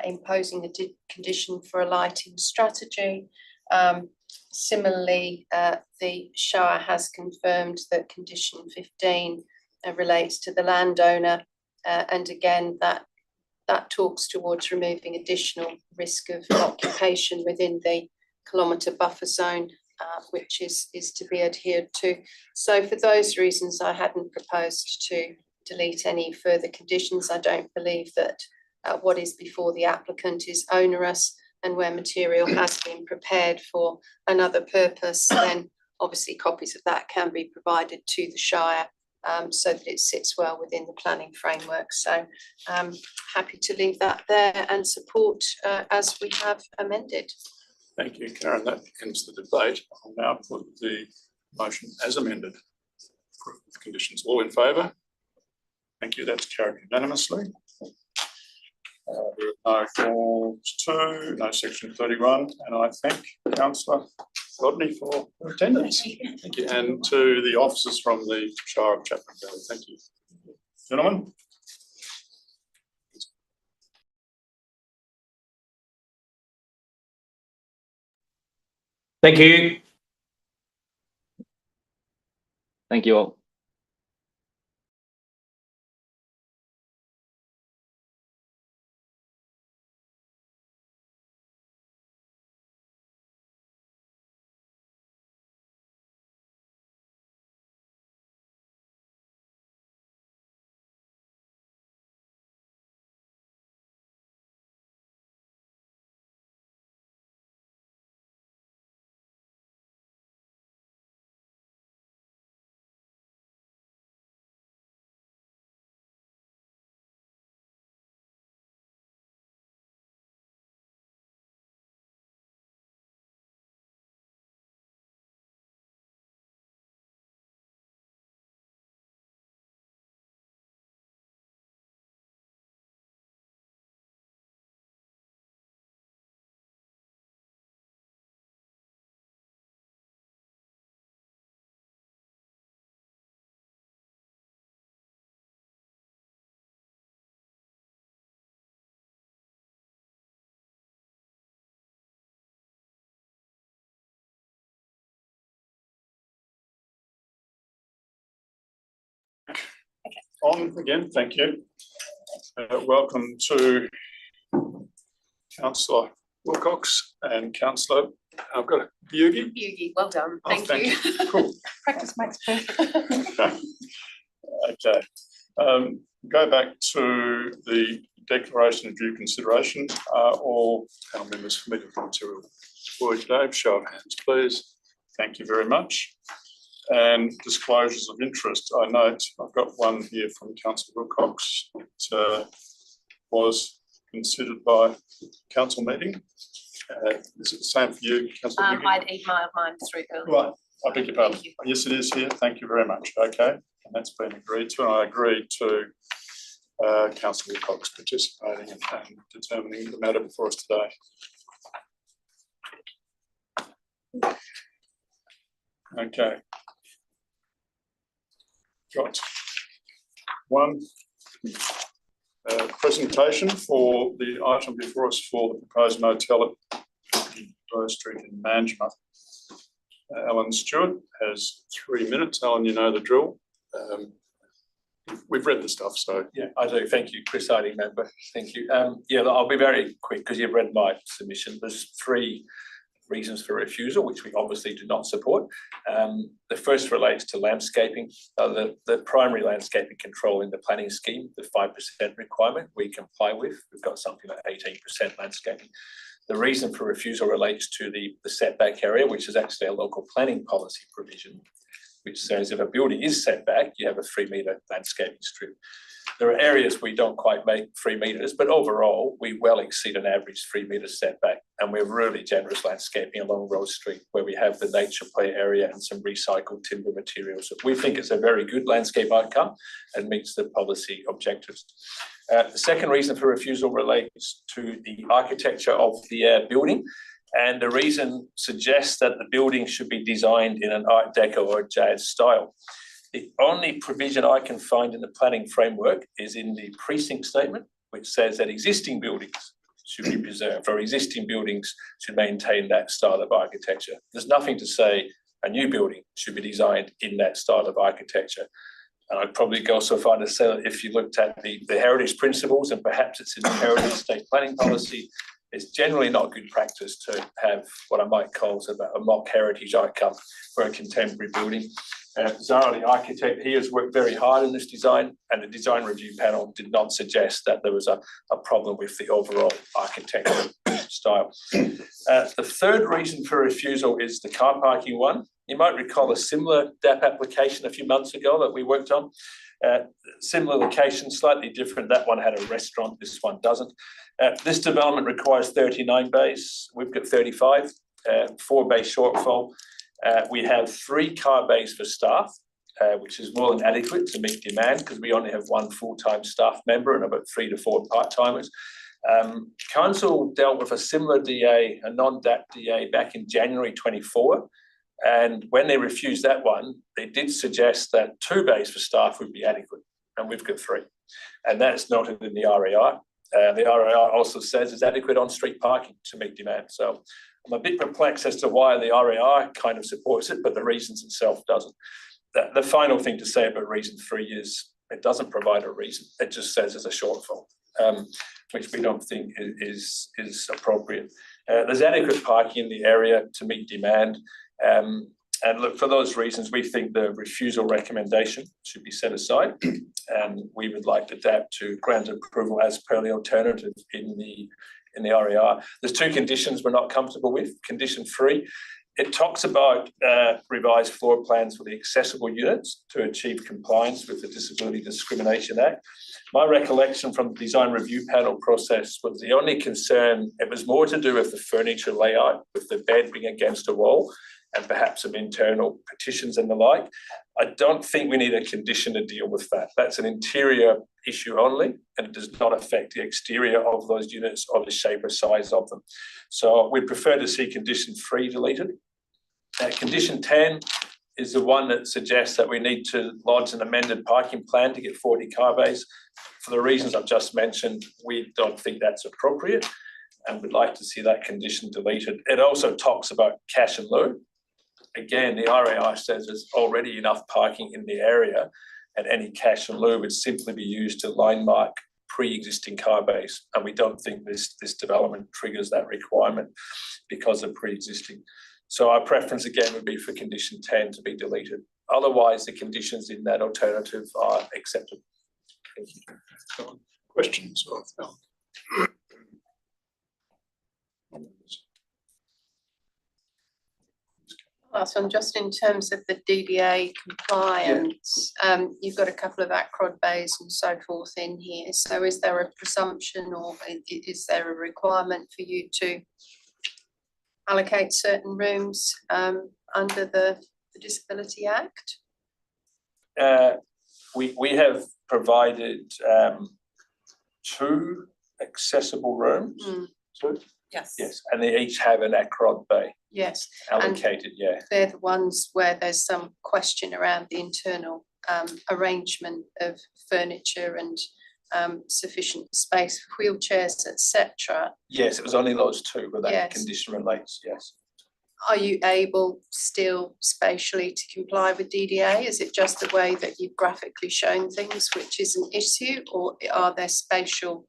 imposing a condition for a lighting strategy. Similarly, the Shire has confirmed that condition 15 relates to the landowner, and again, that talks towards removing additional risk of occupation within the kilometre buffer zone, which is to be adhered to. So for those reasons, I hadn't proposed to delete any further conditions. I don't believe that what is before the applicant is onerous, and where material has been prepared for another purpose, then obviously copies of that can be provided to the Shire so that it sits well within the planning framework. So happy to leave that there and support as we have amended. Thank you, Karen. That ends the debate. I'll now put the motion as amended with conditions. All in favour? Thank you. That's carried unanimously. There are no forms 2, no section 31, and I thank Councillor Rodney for her attendance. Thank you. And to the officers from the Shire of Chapman Valley. Thank you. Gentlemen. Thank you. Thank you all. On again, thank you. Welcome to Councillor Wilcox and Councillor, I've got a Bugie. Bugie, well done. Oh, Thank you. Cool. Practice makes perfect. Okay. Go back to the declaration of due consideration. All panel members familiar with the material for today? Show of hands, please. Thank you very much. And disclosures of interest. I note I've got one here from Councillor Wilcox. It was considered by council meeting. Is it the same for you, Councillor? I'd emailed mine through earlier. Right, I beg your pardon. Thank you. Yes, it is here. Thank you very much. Okay, and that's been agreed to. And I agreed to Councillor Wilcox participating and determining the matter before us today. Okay. Got one presentation for the item before us for the proposed motel at Rose Street in Manjimup. Alan Stewart has 3 minutes. Alan, you know the drill. We've read the stuff, so. Yeah, I do. Thank you, presiding member. Thank you. Yeah, I'll be very quick because you've read my submission. There's 3 reasons for refusal, which we obviously do not support. The first relates to landscaping. The primary landscaping control in the planning scheme, the 5% requirement, we comply with. We've got something like 18% landscaping. The reason for refusal relates to the setback area, which is actually a local planning policy provision, which says if a building is set back, you have a 3 metre landscaping strip. There are areas we don't quite make 3 metres, but overall, we well exceed an average 3 metre setback. And we're really generous landscaping along Rose Street, where we have the nature play area and some recycled timber materials. So we think it's a very good landscape outcome and meets the policy objectives. The second reason for refusal relates to the architecture of the building. And the reason suggests that the building should be designed in an Art Deco or Jazz style. The only provision I can find in the planning framework is in the precinct statement, which says that existing buildings should be preserved, or existing buildings should maintain that style of architecture. There's nothing to say a new building should be designed in that style of architecture. And I'd probably go so far to say that if you looked at the heritage principles, and perhaps it's in the heritage state planning policy, it's generally not good practice to have what I might call a mock heritage outcome for a contemporary building. Zara, the architect here, has worked very hard in this design, and the design review panel did not suggest that there was a problem with the overall architectural style. The third reason for refusal is the car parking one. You might recall a similar DAP application a few months ago that we worked on. Similar location, slightly different. That one had a restaurant, this one doesn't. This development requires 39 bays. We've got 35, 4 bay shortfall. We have 3 car bays for staff, which is more than adequate to meet demand because we only have 1 full-time staff member and about 3 to 4 part-timers. Council dealt with a similar DA, a non-DAP DA, back in January 24. And when they refused that one, they did suggest that 2 bays for staff would be adequate, and we've got 3. And that's noted in the RAI. The RAI also says it's adequate on-street parking to meet demand. So I'm a bit perplexed as to why the RAI kind of supports it, but the reasons itself doesn't. The final thing to say about reason 3 is it doesn't provide a reason. It just says it's a shortfall, which we don't think is appropriate. There's adequate parking in the area to meet demand. And look, for those reasons, we think the refusal recommendation should be set aside, and we would like the DAP to grant approval as per the alternative in the RAR. There's 2 conditions we're not comfortable with. Condition 3, it talks about revised floor plans for the accessible units to achieve compliance with the Disability Discrimination Act. My recollection from the design review panel process was the only concern, it was more to do with the furniture layout, with the bed being against a wall, and perhaps some internal partitions and the like. I don't think we need a condition to deal with that. That's an interior issue only, and it does not affect the exterior of those units or the shape or size of them. So we prefer to see condition 3 deleted. Condition 10 is the one that suggests that we need to lodge an amended parking plan to get 40 car bays. For the reasons I've just mentioned, we don't think that's appropriate, and we'd like to see that condition deleted. It also talks about cash and lieu. Again, the RAI says there's already enough parking in the area, and any cash and lieu would simply be used to line mark pre-existing car bays. And we don't think this development triggers that requirement because of pre-existing. So our preference again would be for condition 10 to be deleted. Otherwise, the conditions in that alternative are acceptable. Thank you. Questions? Last one, just in terms of the DBA compliance, you've got a couple of ACROD bays and so forth in here. So is there a presumption or is there a requirement for you to allocate certain rooms under the Disability Act? We have provided 2 accessible rooms. 2? Yes. Yes, and they each have an ACROD bay. Yes. Allocated, yeah. They're the ones where there's some question around the internal arrangement of furniture and sufficient space for wheelchairs, etc. Yes, it was only those two where that Yes. condition relates, yes. Are you able still spatially to comply with DDA? Is it just the way that you've graphically shown things which is an issue, or are there spatial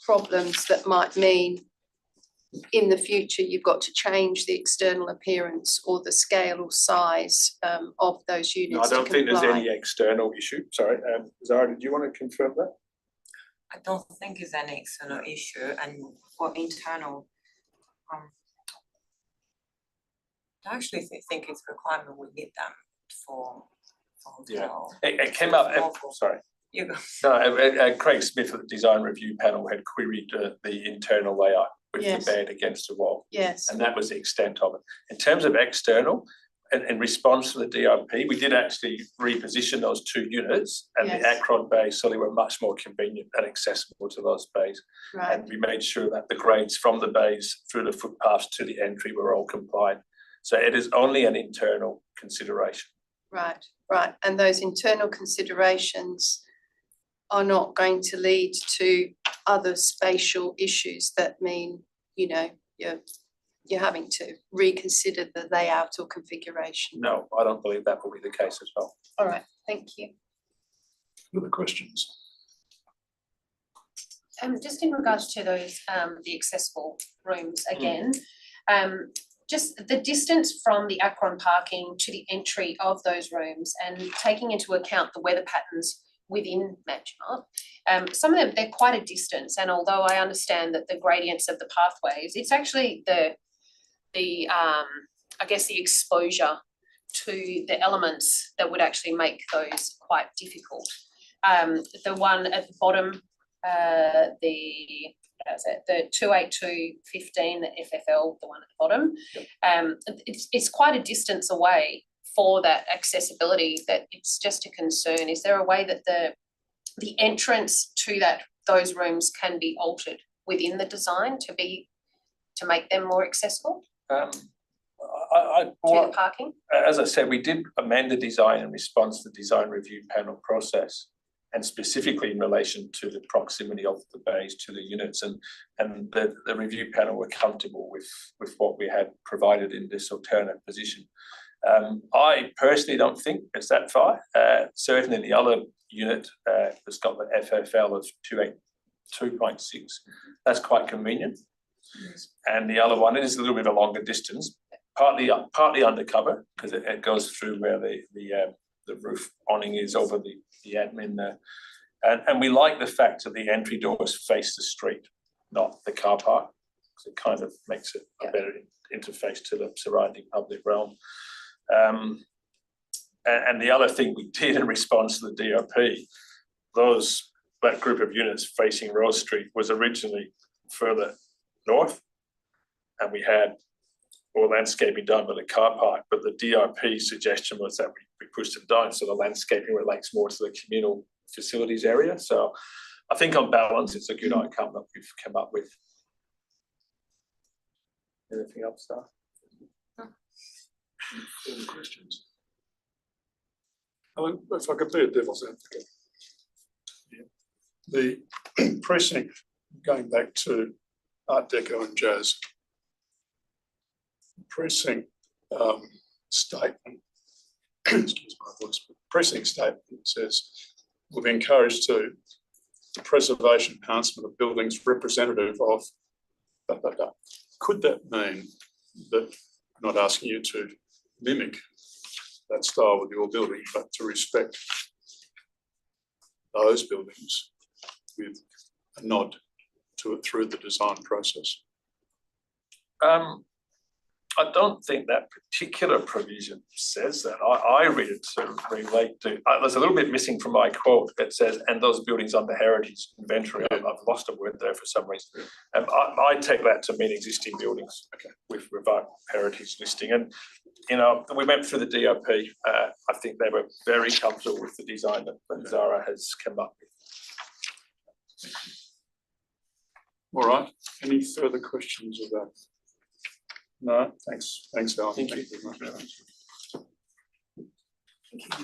problems that might mean in the future you've got to change the external appearance or the scale or size of those No, I units to don't think there's comply? any external issue. Sorry, Zara, did you want to confirm that? I don't think it's an external issue, and for internal, I actually think it's requirement, we need them for Yeah. hotel. It came up, sorry. You go. No, Craig Smith of the design review panel had queried the internal layout with Yes. the bed against the wall, Yes, and that was the extent of it. In terms of external, in response to the DRP, we did actually reposition those two units and Yes. the Acron bays, so they were much more convenient and accessible to those bays. right, And we made sure that the grades from the bays through the footpaths to the entry were all compliant. So it is only an internal consideration. right, right. And those internal considerations are not going to lead to other spatial issues that mean, you know, you're having to reconsider the layout or configuration. No, I don't believe that will be the case as well. All right, thank you. Other questions? Just in regards to those, the accessible rooms again, just the distance from the Acron parking to the entry of those rooms and taking into account the weather patterns within Manjimup, some of them, they're quite a distance, and although I understand that the gradients of the pathways, it's actually the I guess the exposure to the elements that would actually make those quite difficult. The one at the bottom, the 28215, the FFL, the one at the bottom, it's quite a distance away for that accessibility, that it's just a concern. Is there a way that the entrance to those rooms can be altered within the design to make them more accessible to the parking? As I said, we did amend the design in response to the design review panel process, and specifically in relation to the proximity of the bays to the units, and the review panel were comfortable with what we had provided in this alternate position. I personally don't think it's that far. Certainly the other unit that's got the FFL of 282.6, that's quite convenient. And the other one is a little bit of a longer distance, partly undercover, because it goes through where the roof awning is over the admin there. And we like the fact that the entry doors face the street, not the car park, because it kind of makes it a better interface to the surrounding public realm. And the other thing we did in response to the DRP, that group of units facing Rose Street was originally further north, and we had all landscaping done by the car park, but the DRP suggestion was that we pushed them down so the landscaping relates more to the communal facilities area. So I think on balance, it's a good outcome that we've come up with. Anything else, Sarah? Any questions? Alan, if I could be a devil's advocate. The precinct, going back to Art Deco and Jazz, precinct statement, excuse my voice, but precinct statement says we'll be encouraged to the preservation enhancement of buildings representative of blah, blah, blah. Could that mean that I'm not asking you to mimic that style with your building, but to respect those buildings with a nod to it through the design process? I don't think that particular provision says that. I read it to relate to, there's a little bit missing from my quote that says, and those buildings under heritage inventory. I've lost a word there for some reason. I take that to mean existing buildings with revived heritage listing. And, you know, we went through the DRP. I think they were very comfortable with the design that Zara has come up with. All right, any further questions of that? No, thanks, Alan. Thank you. Very much.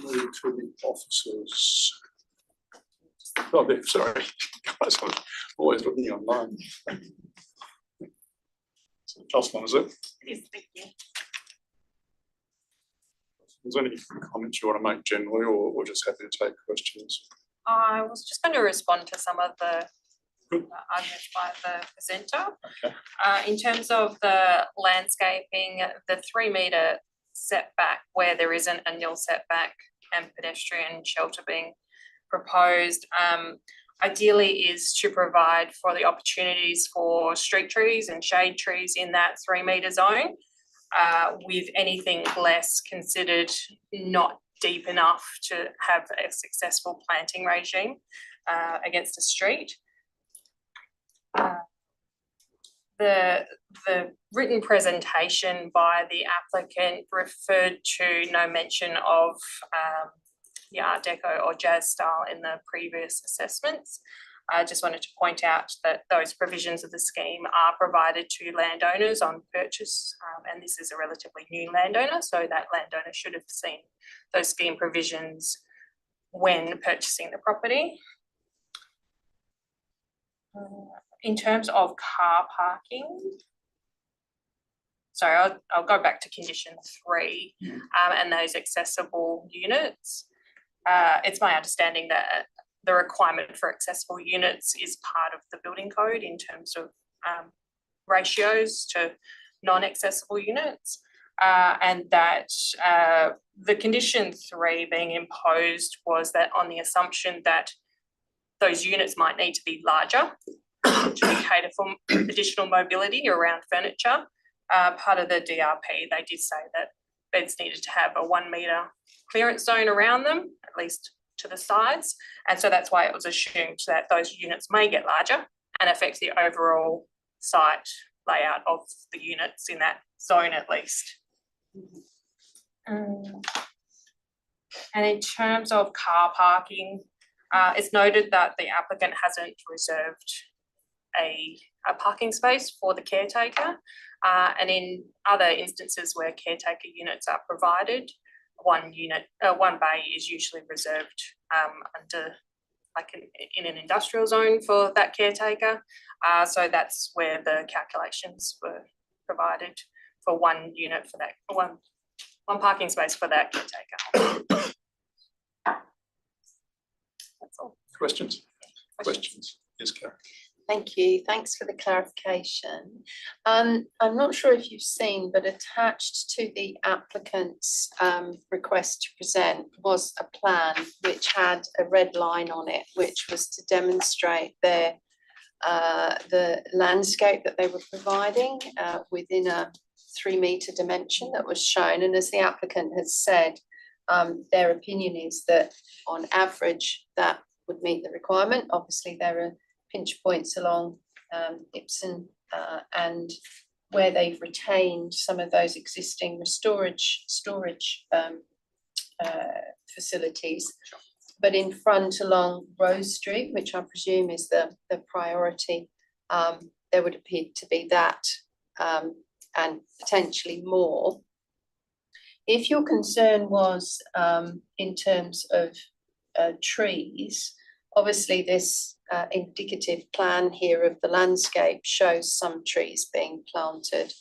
Move to the officers. Oh, sorry. That's what I'm always looking online. So, Jocelyn, is it? Yes, thank you. Is there any comments you want to make generally, or we're just happy to take questions? I was just going to respond to some of the arguments by the presenter. Okay. In terms of the landscaping, the 3 metre setback where there isn't a nil setback and pedestrian shelter being proposed, ideally is to provide for the opportunities for street trees and shade trees in that 3 metre zone, with anything less considered not deep enough to have a successful planting regime against a street. The written presentation by the applicant referred to no mention of the Art Deco or Jazz style in the previous assessments. I just wanted to point out that those provisions of the scheme are provided to landowners on purchase, and this is a relatively new landowner, so that landowner should have seen those scheme provisions when purchasing the property. In terms of car parking, sorry, I'll go back to condition 3 and those accessible units. It's my understanding that the requirement for accessible units is part of the building code in terms of ratios to non-accessible units, and that the condition 3 being imposed was that on the assumption that those units might need to be larger to cater for additional mobility around furniture. Part of the DRP, they did say that beds needed to have a 1 metre clearance zone around them, at least to the sides. And so that's why it was assumed that those units may get larger and affect the overall site layout of the units in that zone at least. And in terms of car parking, it's noted that the applicant hasn't reserved a parking space for the caretaker, and in other instances where caretaker units are provided, one bay is usually reserved under in an industrial zone for that caretaker. So that's where the calculations were provided for 1 unit for that one parking space for that caretaker. That's all. Questions? Questions? Yes, Karen. Thank you. Thanks for the clarification. I'm not sure if you've seen, but attached to the applicant's request to present was a plan which had a red line on it, which was to demonstrate the landscape that they were providing within a 3 metre dimension that was shown. And as the applicant has said, their opinion is that on average that would meet the requirement. Obviously there are pinch points along Ipsen and where they've retained some of those existing storage facilities. But in front along Rose Street, which I presume is the priority, there would appear to be that and potentially more. If your concern was in terms of trees, obviously this indicative plan here of the landscape shows some trees being planted.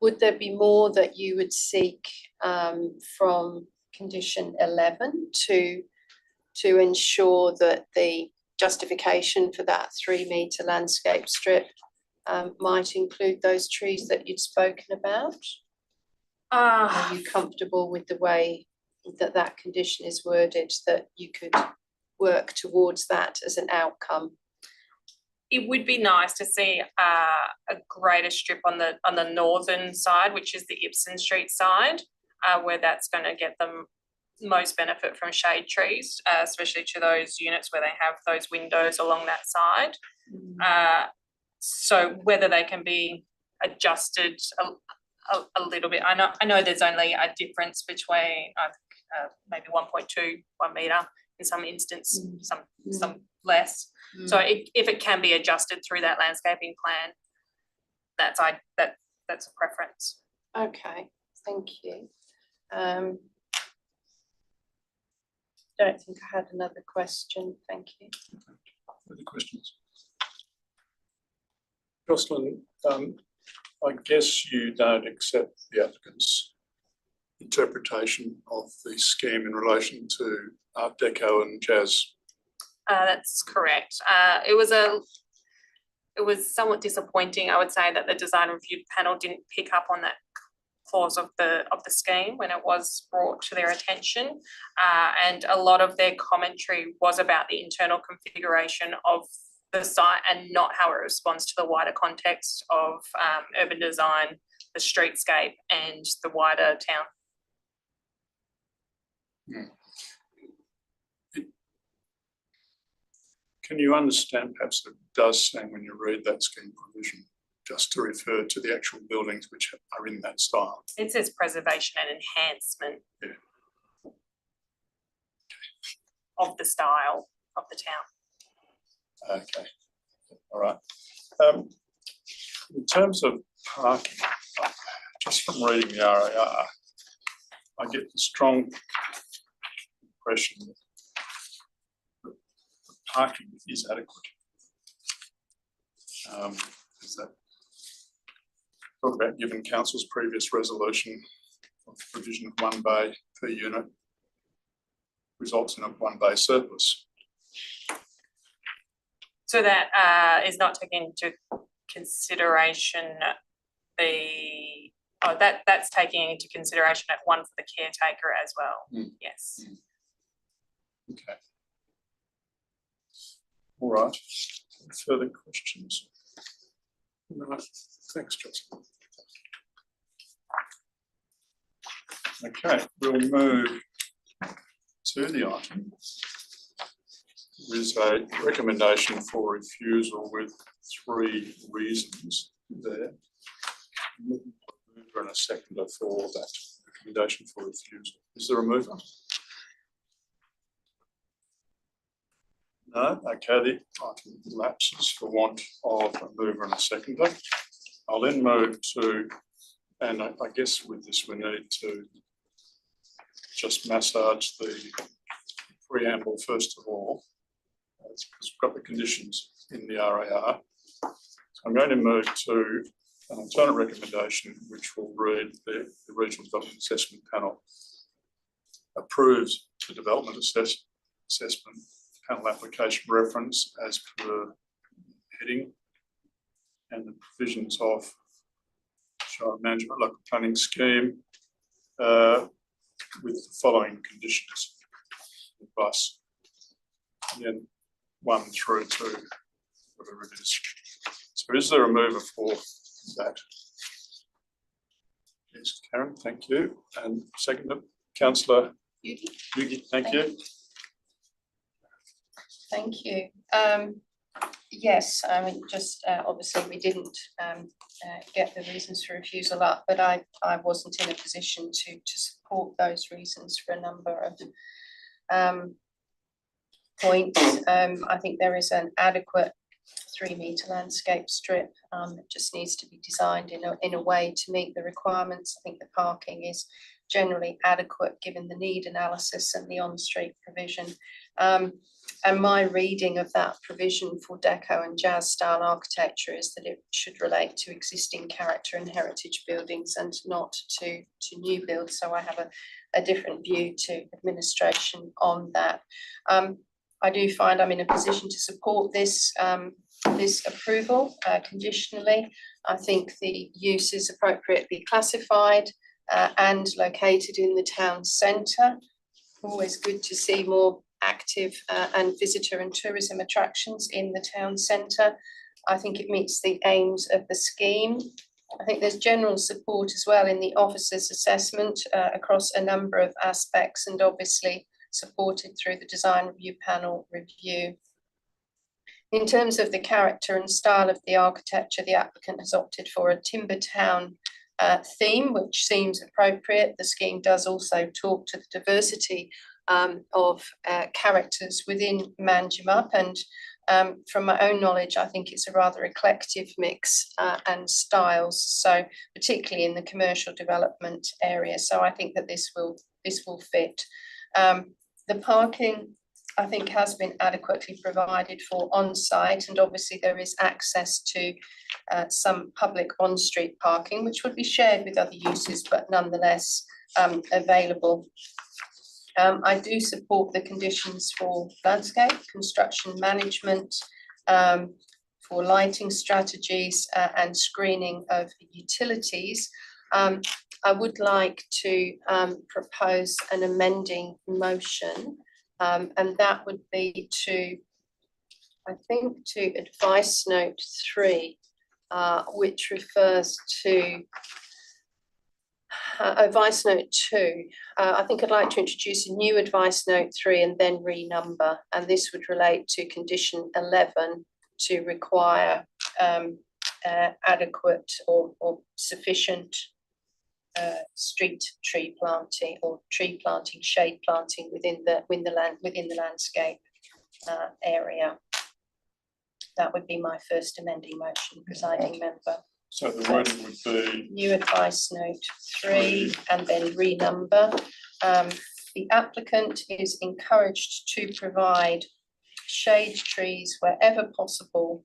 Would there be more that you would seek from condition 11 to ensure that the justification for that 3 metre landscape strip might include those trees that you'd spoken about? Are you comfortable with the way that condition is worded, that you could work towards that as an outcome? It would be nice to see a greater strip on the northern side, which is the Ipsen Street side, where that's going to get them most benefit from shade trees, especially to those units where they have those windows along that side. So whether they can be adjusted a little bit. I know there's only a difference between maybe 1.2, 1 metre in some instance, some less. So if it can be adjusted through that landscaping plan, that's a preference. Okay, thank you. Don't think I had another question. Thank you. Further questions? Jocelyn, I guess you don't accept the applicant's interpretation of the scheme in relation to Art Deco and Jazz. That's correct. It was somewhat disappointing, I would say, that the design review panel didn't pick up on that clause of the scheme when it was brought to their attention. And a lot of their commentary was about the internal configuration of the site and not how it responds to the wider context of urban design, the streetscape and the wider town. Can you understand, perhaps it does say when you read that scheme provision, just to refer to the actual buildings which are in that style? It says preservation and enhancement of the style of the town. Okay, all right. In terms of parking, just from reading the RAR, I get the strong impression that the parking is adequate. Is that talk about given council's previous resolution of the provision of 1 bay per unit results in a 1 bay surplus. So that is not taking into consideration that's taking into consideration at one for the caretaker as well. Yes. Okay. All right. Further questions? No. Thanks, Justin. Okay, we'll move to the item. There is a recommendation for refusal with 3 reasons there. I'm looking for a mover and a seconder for that recommendation for refusal. Is there a mover? No? Okay, the item lapses for want of a mover and a seconder. I'll then move to, and I guess with this we need to just massage the preamble first of all. It's because we've got the conditions in the RAR. So I'm going to move to an alternate recommendation which will read the Regional Development Assessment Panel approves the development assessment panel application reference as per heading and the provisions of Shire Manjimup Local Planning Scheme with the following conditions. Advice. Again, 1 through to whatever it is. So is there a mover for that? Yes, Karen, thank you. And second, Councillor Yugi, thank you. Thank you. Yes, I mean, just obviously we didn't get the reasons for refusal up, but I wasn't in a position to support those reasons for a number of points. I think there is an adequate 3-metre landscape strip. It just needs to be designed in a way to meet the requirements. I think the parking is generally adequate given the need analysis and the on-street provision. And my reading of that provision for deco and jazz style architecture is that it should relate to existing character and heritage buildings and not to new builds. So I have a different view to administration on that. I do find I'm in a position to support this this approval conditionally. I think the use is appropriately classified and located in the town centre. Always good to see more active and visitor and tourism attractions in the town centre. I think it meets the aims of the scheme. I think there's general support as well in the officer's assessment across a number of aspects and obviously supported through the design review panel review. In terms of the character and style of the architecture, the applicant has opted for a timber town theme, which seems appropriate. The scheme does also talk to the diversity of characters within Manjimup, and from my own knowledge, I think it's a rather eclectic mix and styles, so particularly in the commercial development area. So I think that this will fit. The parking I think has been adequately provided for on-site, and obviously there is access to some public on-street parking, which would be shared with other uses, but nonetheless available. I do support the conditions for landscape, construction management, for lighting strategies and screening of utilities. I would like to propose an amending motion, and that would be to, I think, to advice note 3, which refers to advice note 2. I think I'd like to introduce a new advice note 3 and then renumber, and this would relate to condition 11 to require adequate or sufficient street tree planting or tree planting, shade planting within the landscape area. That would be my first amending motion, presiding member. So the wording would be New advice note 3 and then renumber. The applicant is encouraged to provide shade trees wherever possible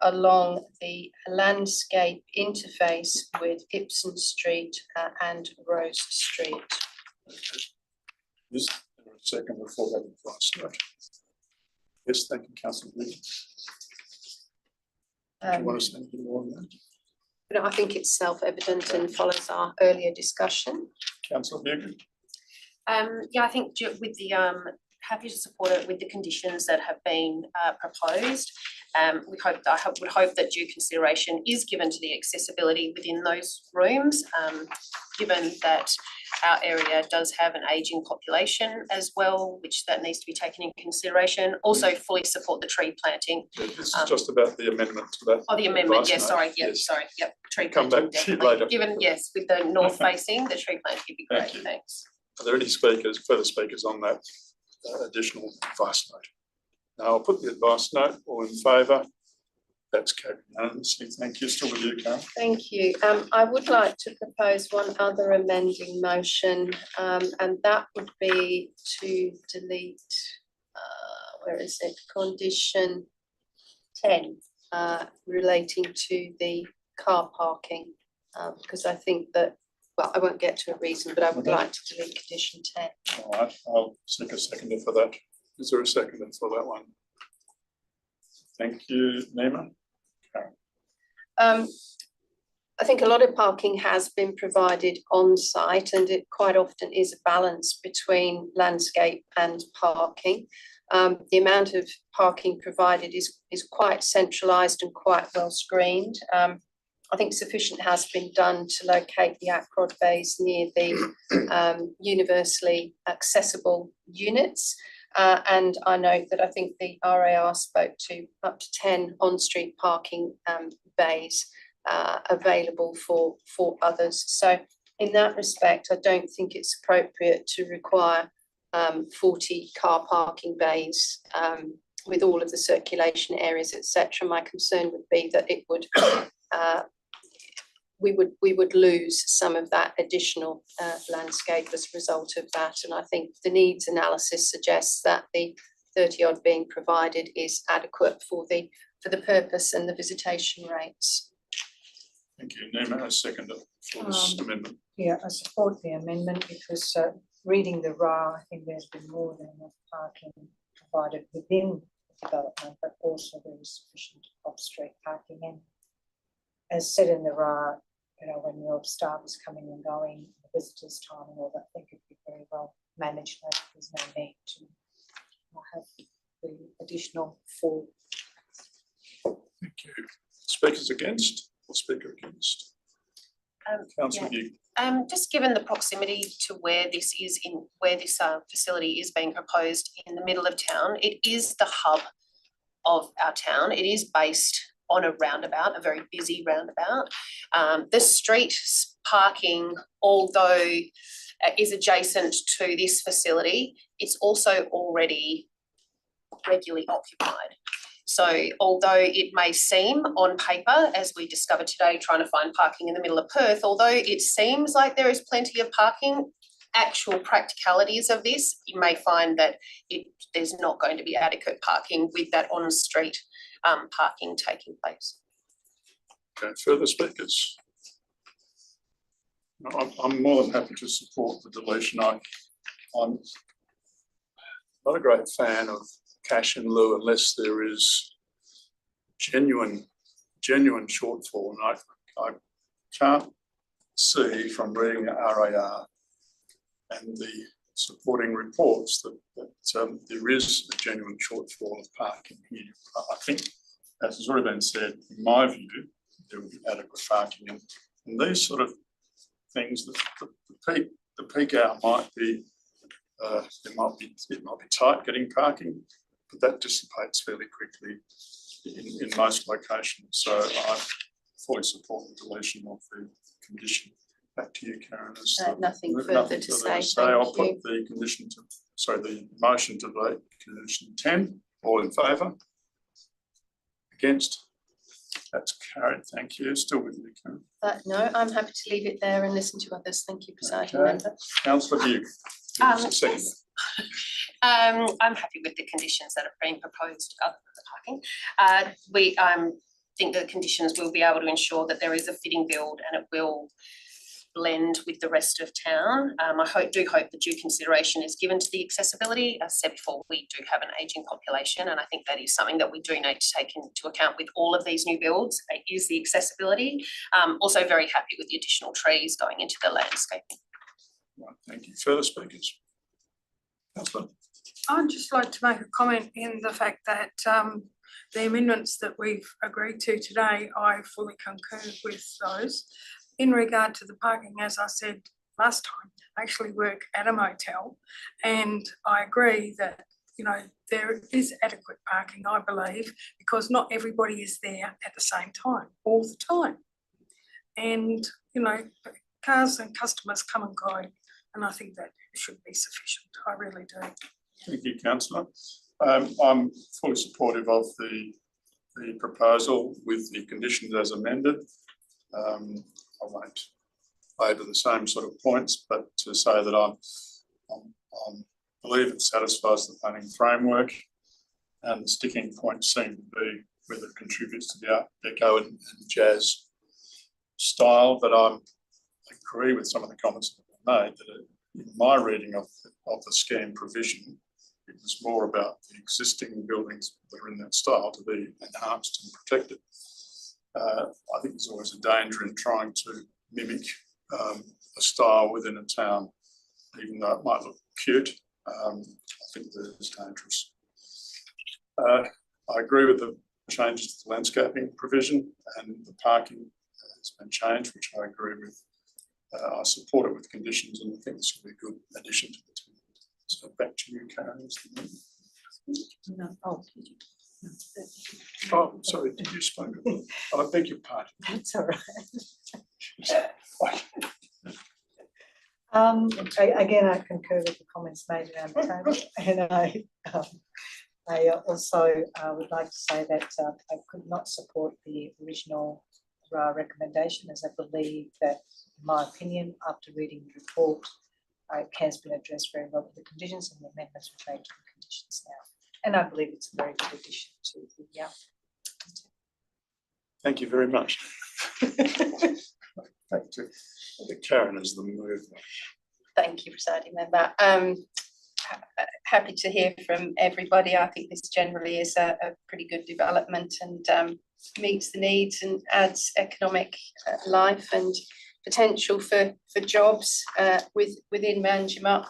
along the landscape interface with Ibsen Street and Rose Street. Is there a second before that advice note? Yes, thank you, Councillor Lee. Do you want to say anything more on that? But I think it's self-evident and follows our earlier discussion. Councillor Bugle? Yeah, I think with the happy to support it with the conditions that have been proposed. I would hope that due consideration is given to the accessibility within those rooms, given that our area does have an ageing population as well, which that needs to be taken in consideration. Also fully support the tree planting. Yeah, this is just about the amendment to that. Oh, the amendment, yes, advice sorry, note. yep, Yes. sorry, yep, tree Come planting, back to you definitely. later. Given, yes, with the north facing, the tree planting would be great, Thank you. thanks. Are there any speakers, further speakers on that additional advice note? Now I'll put the advice note. All in favour? That's carried unanimously. Thank you. Still with you, Karen. Thank you. I would like to propose one other amending motion, and that would be to delete, where is it, condition 10, relating to the car parking, because I think that, well, I won't get to a reason, but I would like to delete condition 10. All right, I'll seek a seconder for that. Is there a seconder for that one? Thank you, Nima. Karen. I think a lot of parking has been provided on site, and it quite often is a balance between landscape and parking. The amount of parking provided is quite centralised and quite well screened. I think sufficient has been done to locate the ACROD bays near the universally accessible units. And I note that I think the RAR spoke to up to 10 on-street parking bays available for others. So in that respect, I don't think it's appropriate to require 40 car parking bays with all of the circulation areas, etc. My concern would be that it would we would lose some of that additional landscape as a result of that. And I think the needs analysis suggests that the 30 odd being provided is adequate for the purpose and the visitation rates. Thank you. Nima, a seconder for this amendment. Yeah, I support the amendment because reading the RA, I think there's been more than enough parking provided within the development, but also there is sufficient off-street parking. And as said in the RA, you know, when your staff is coming and going, the visitors' time and all that, I think it'd be very well managed. There's no need to have the additional 4. Thank you. Speakers against or speaker against? Councillor Bugle. Just given the proximity to where this is facility is being proposed in the middle of town, it is the hub of our town. It is based on a roundabout, a very busy roundabout. The street parking, although is adjacent to this facility, it's also already regularly occupied. So although it may seem on paper, as we discovered today trying to find parking in the middle of Perth, although it seems like there is plenty of parking actual practicalities of this, you may find that there's not going to be adequate parking with that on-street parking taking place. Okay, further speakers? I'm more than happy to support the deletion. I'm not a great fan of cash in lieu unless there is genuine shortfall, and I can't see from reading the RAR and the supporting reports that there is a genuine shortfall of parking here. I think, as has already been said, in my view, there will be adequate parking, and these sort of things, the peak hour might be it might be tight getting parking, but that dissipates fairly quickly in most locations. So I fully support the deletion of the condition. Back to you, Karen. Nothing further to say. I'll put the condition to, sorry, the motion to vote, condition 10. All in favour? Against? That's carried. Thank you. Still with you, Karen. No, I'm happy to leave it there and listen to others. Thank you, Presiding Member. Councillor Hugh. Yes. I'm happy with the conditions that are being proposed other than the parking. Think that the conditions will be able to ensure that there is a fitting build and it will blend with the rest of town. I do hope that due consideration is given to the accessibility. As I said before, we do have an ageing population, and I think that is something that we do need to take into account with all of these new builds, is the accessibility. Also very happy with the additional trees going into the landscaping. Right, thank you. Further speakers? Councillor. I'd just like to make a comment in the fact that the amendments that we've agreed to today, I fully concur with those. In regard to the parking, as I said last time, I actually work at a motel, and I agree that, you know, there is adequate parking, I believe, because not everybody is there at the same time, all the time. And, you know, cars and customers come and go, and I think that should be sufficient. I really do. Thank you, Councillor. I'm fully supportive of the proposal with the conditions as amended. I won't labour the same sort of points, but to say that I believe it satisfies the planning framework, and the sticking points seem to be whether it contributes to the Art Deco and jazz style. But I agree with some of the comments that were made that in my reading of the scheme provision, it was more about the existing buildings that are in that style to be enhanced and protected. I think there's always a danger in trying to mimic a style within a town, even though it might look cute. I think that it's dangerous. I agree with the changes to the landscaping provision, and the parking has been changed, which I agree with. I support it with conditions, and I think this will be a good addition to the team. So back to you, Karen. No. Oh, sorry, did you speak? I beg your pardon. That's all right. Again, I concur with the comments made around the table, and I also would like to say that I could not support the original recommendation, as I believe that, in my opinion, after reading the report, it has been addressed very well with the conditions, and the amendments were made to the conditions now. And I believe it's a very good addition to the Thank you very much. Back to Karen as the mover. Thank you, Presiding Member. Happy to hear from everybody. I think this generally is a pretty good development, and meets the needs and adds economic life and potential for jobs within Manjimup,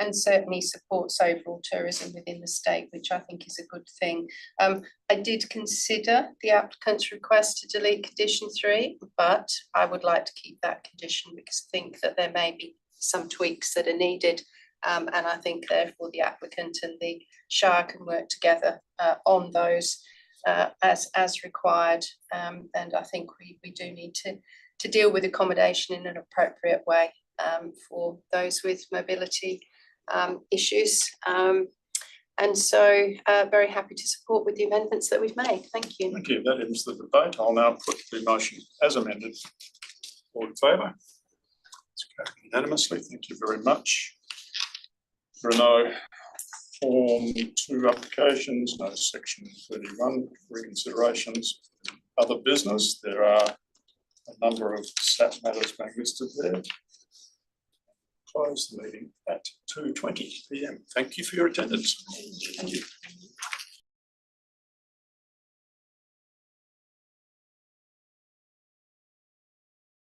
and certainly supports overall tourism within the state, which I think is a good thing. I did consider the applicant's request to delete condition 3, but I would like to keep that condition because I think that there may be some tweaks that are needed, and I think therefore the applicant and the Shire can work together on those as required, and I think we do need to deal with accommodation in an appropriate way for those with mobility issues, and so very happy to support with the amendments that we've made. Thank you. Thank you. That ends the debate. I'll now put the motion as amended. All in favour? It's carried unanimously. Thank you very much. There are no Form 2 applications, no Section 31 reconsiderations. Other business, there are a number of SAP matters being listed there. Close the meeting at 2:20 PM. Thank you for your attendance. Thank you.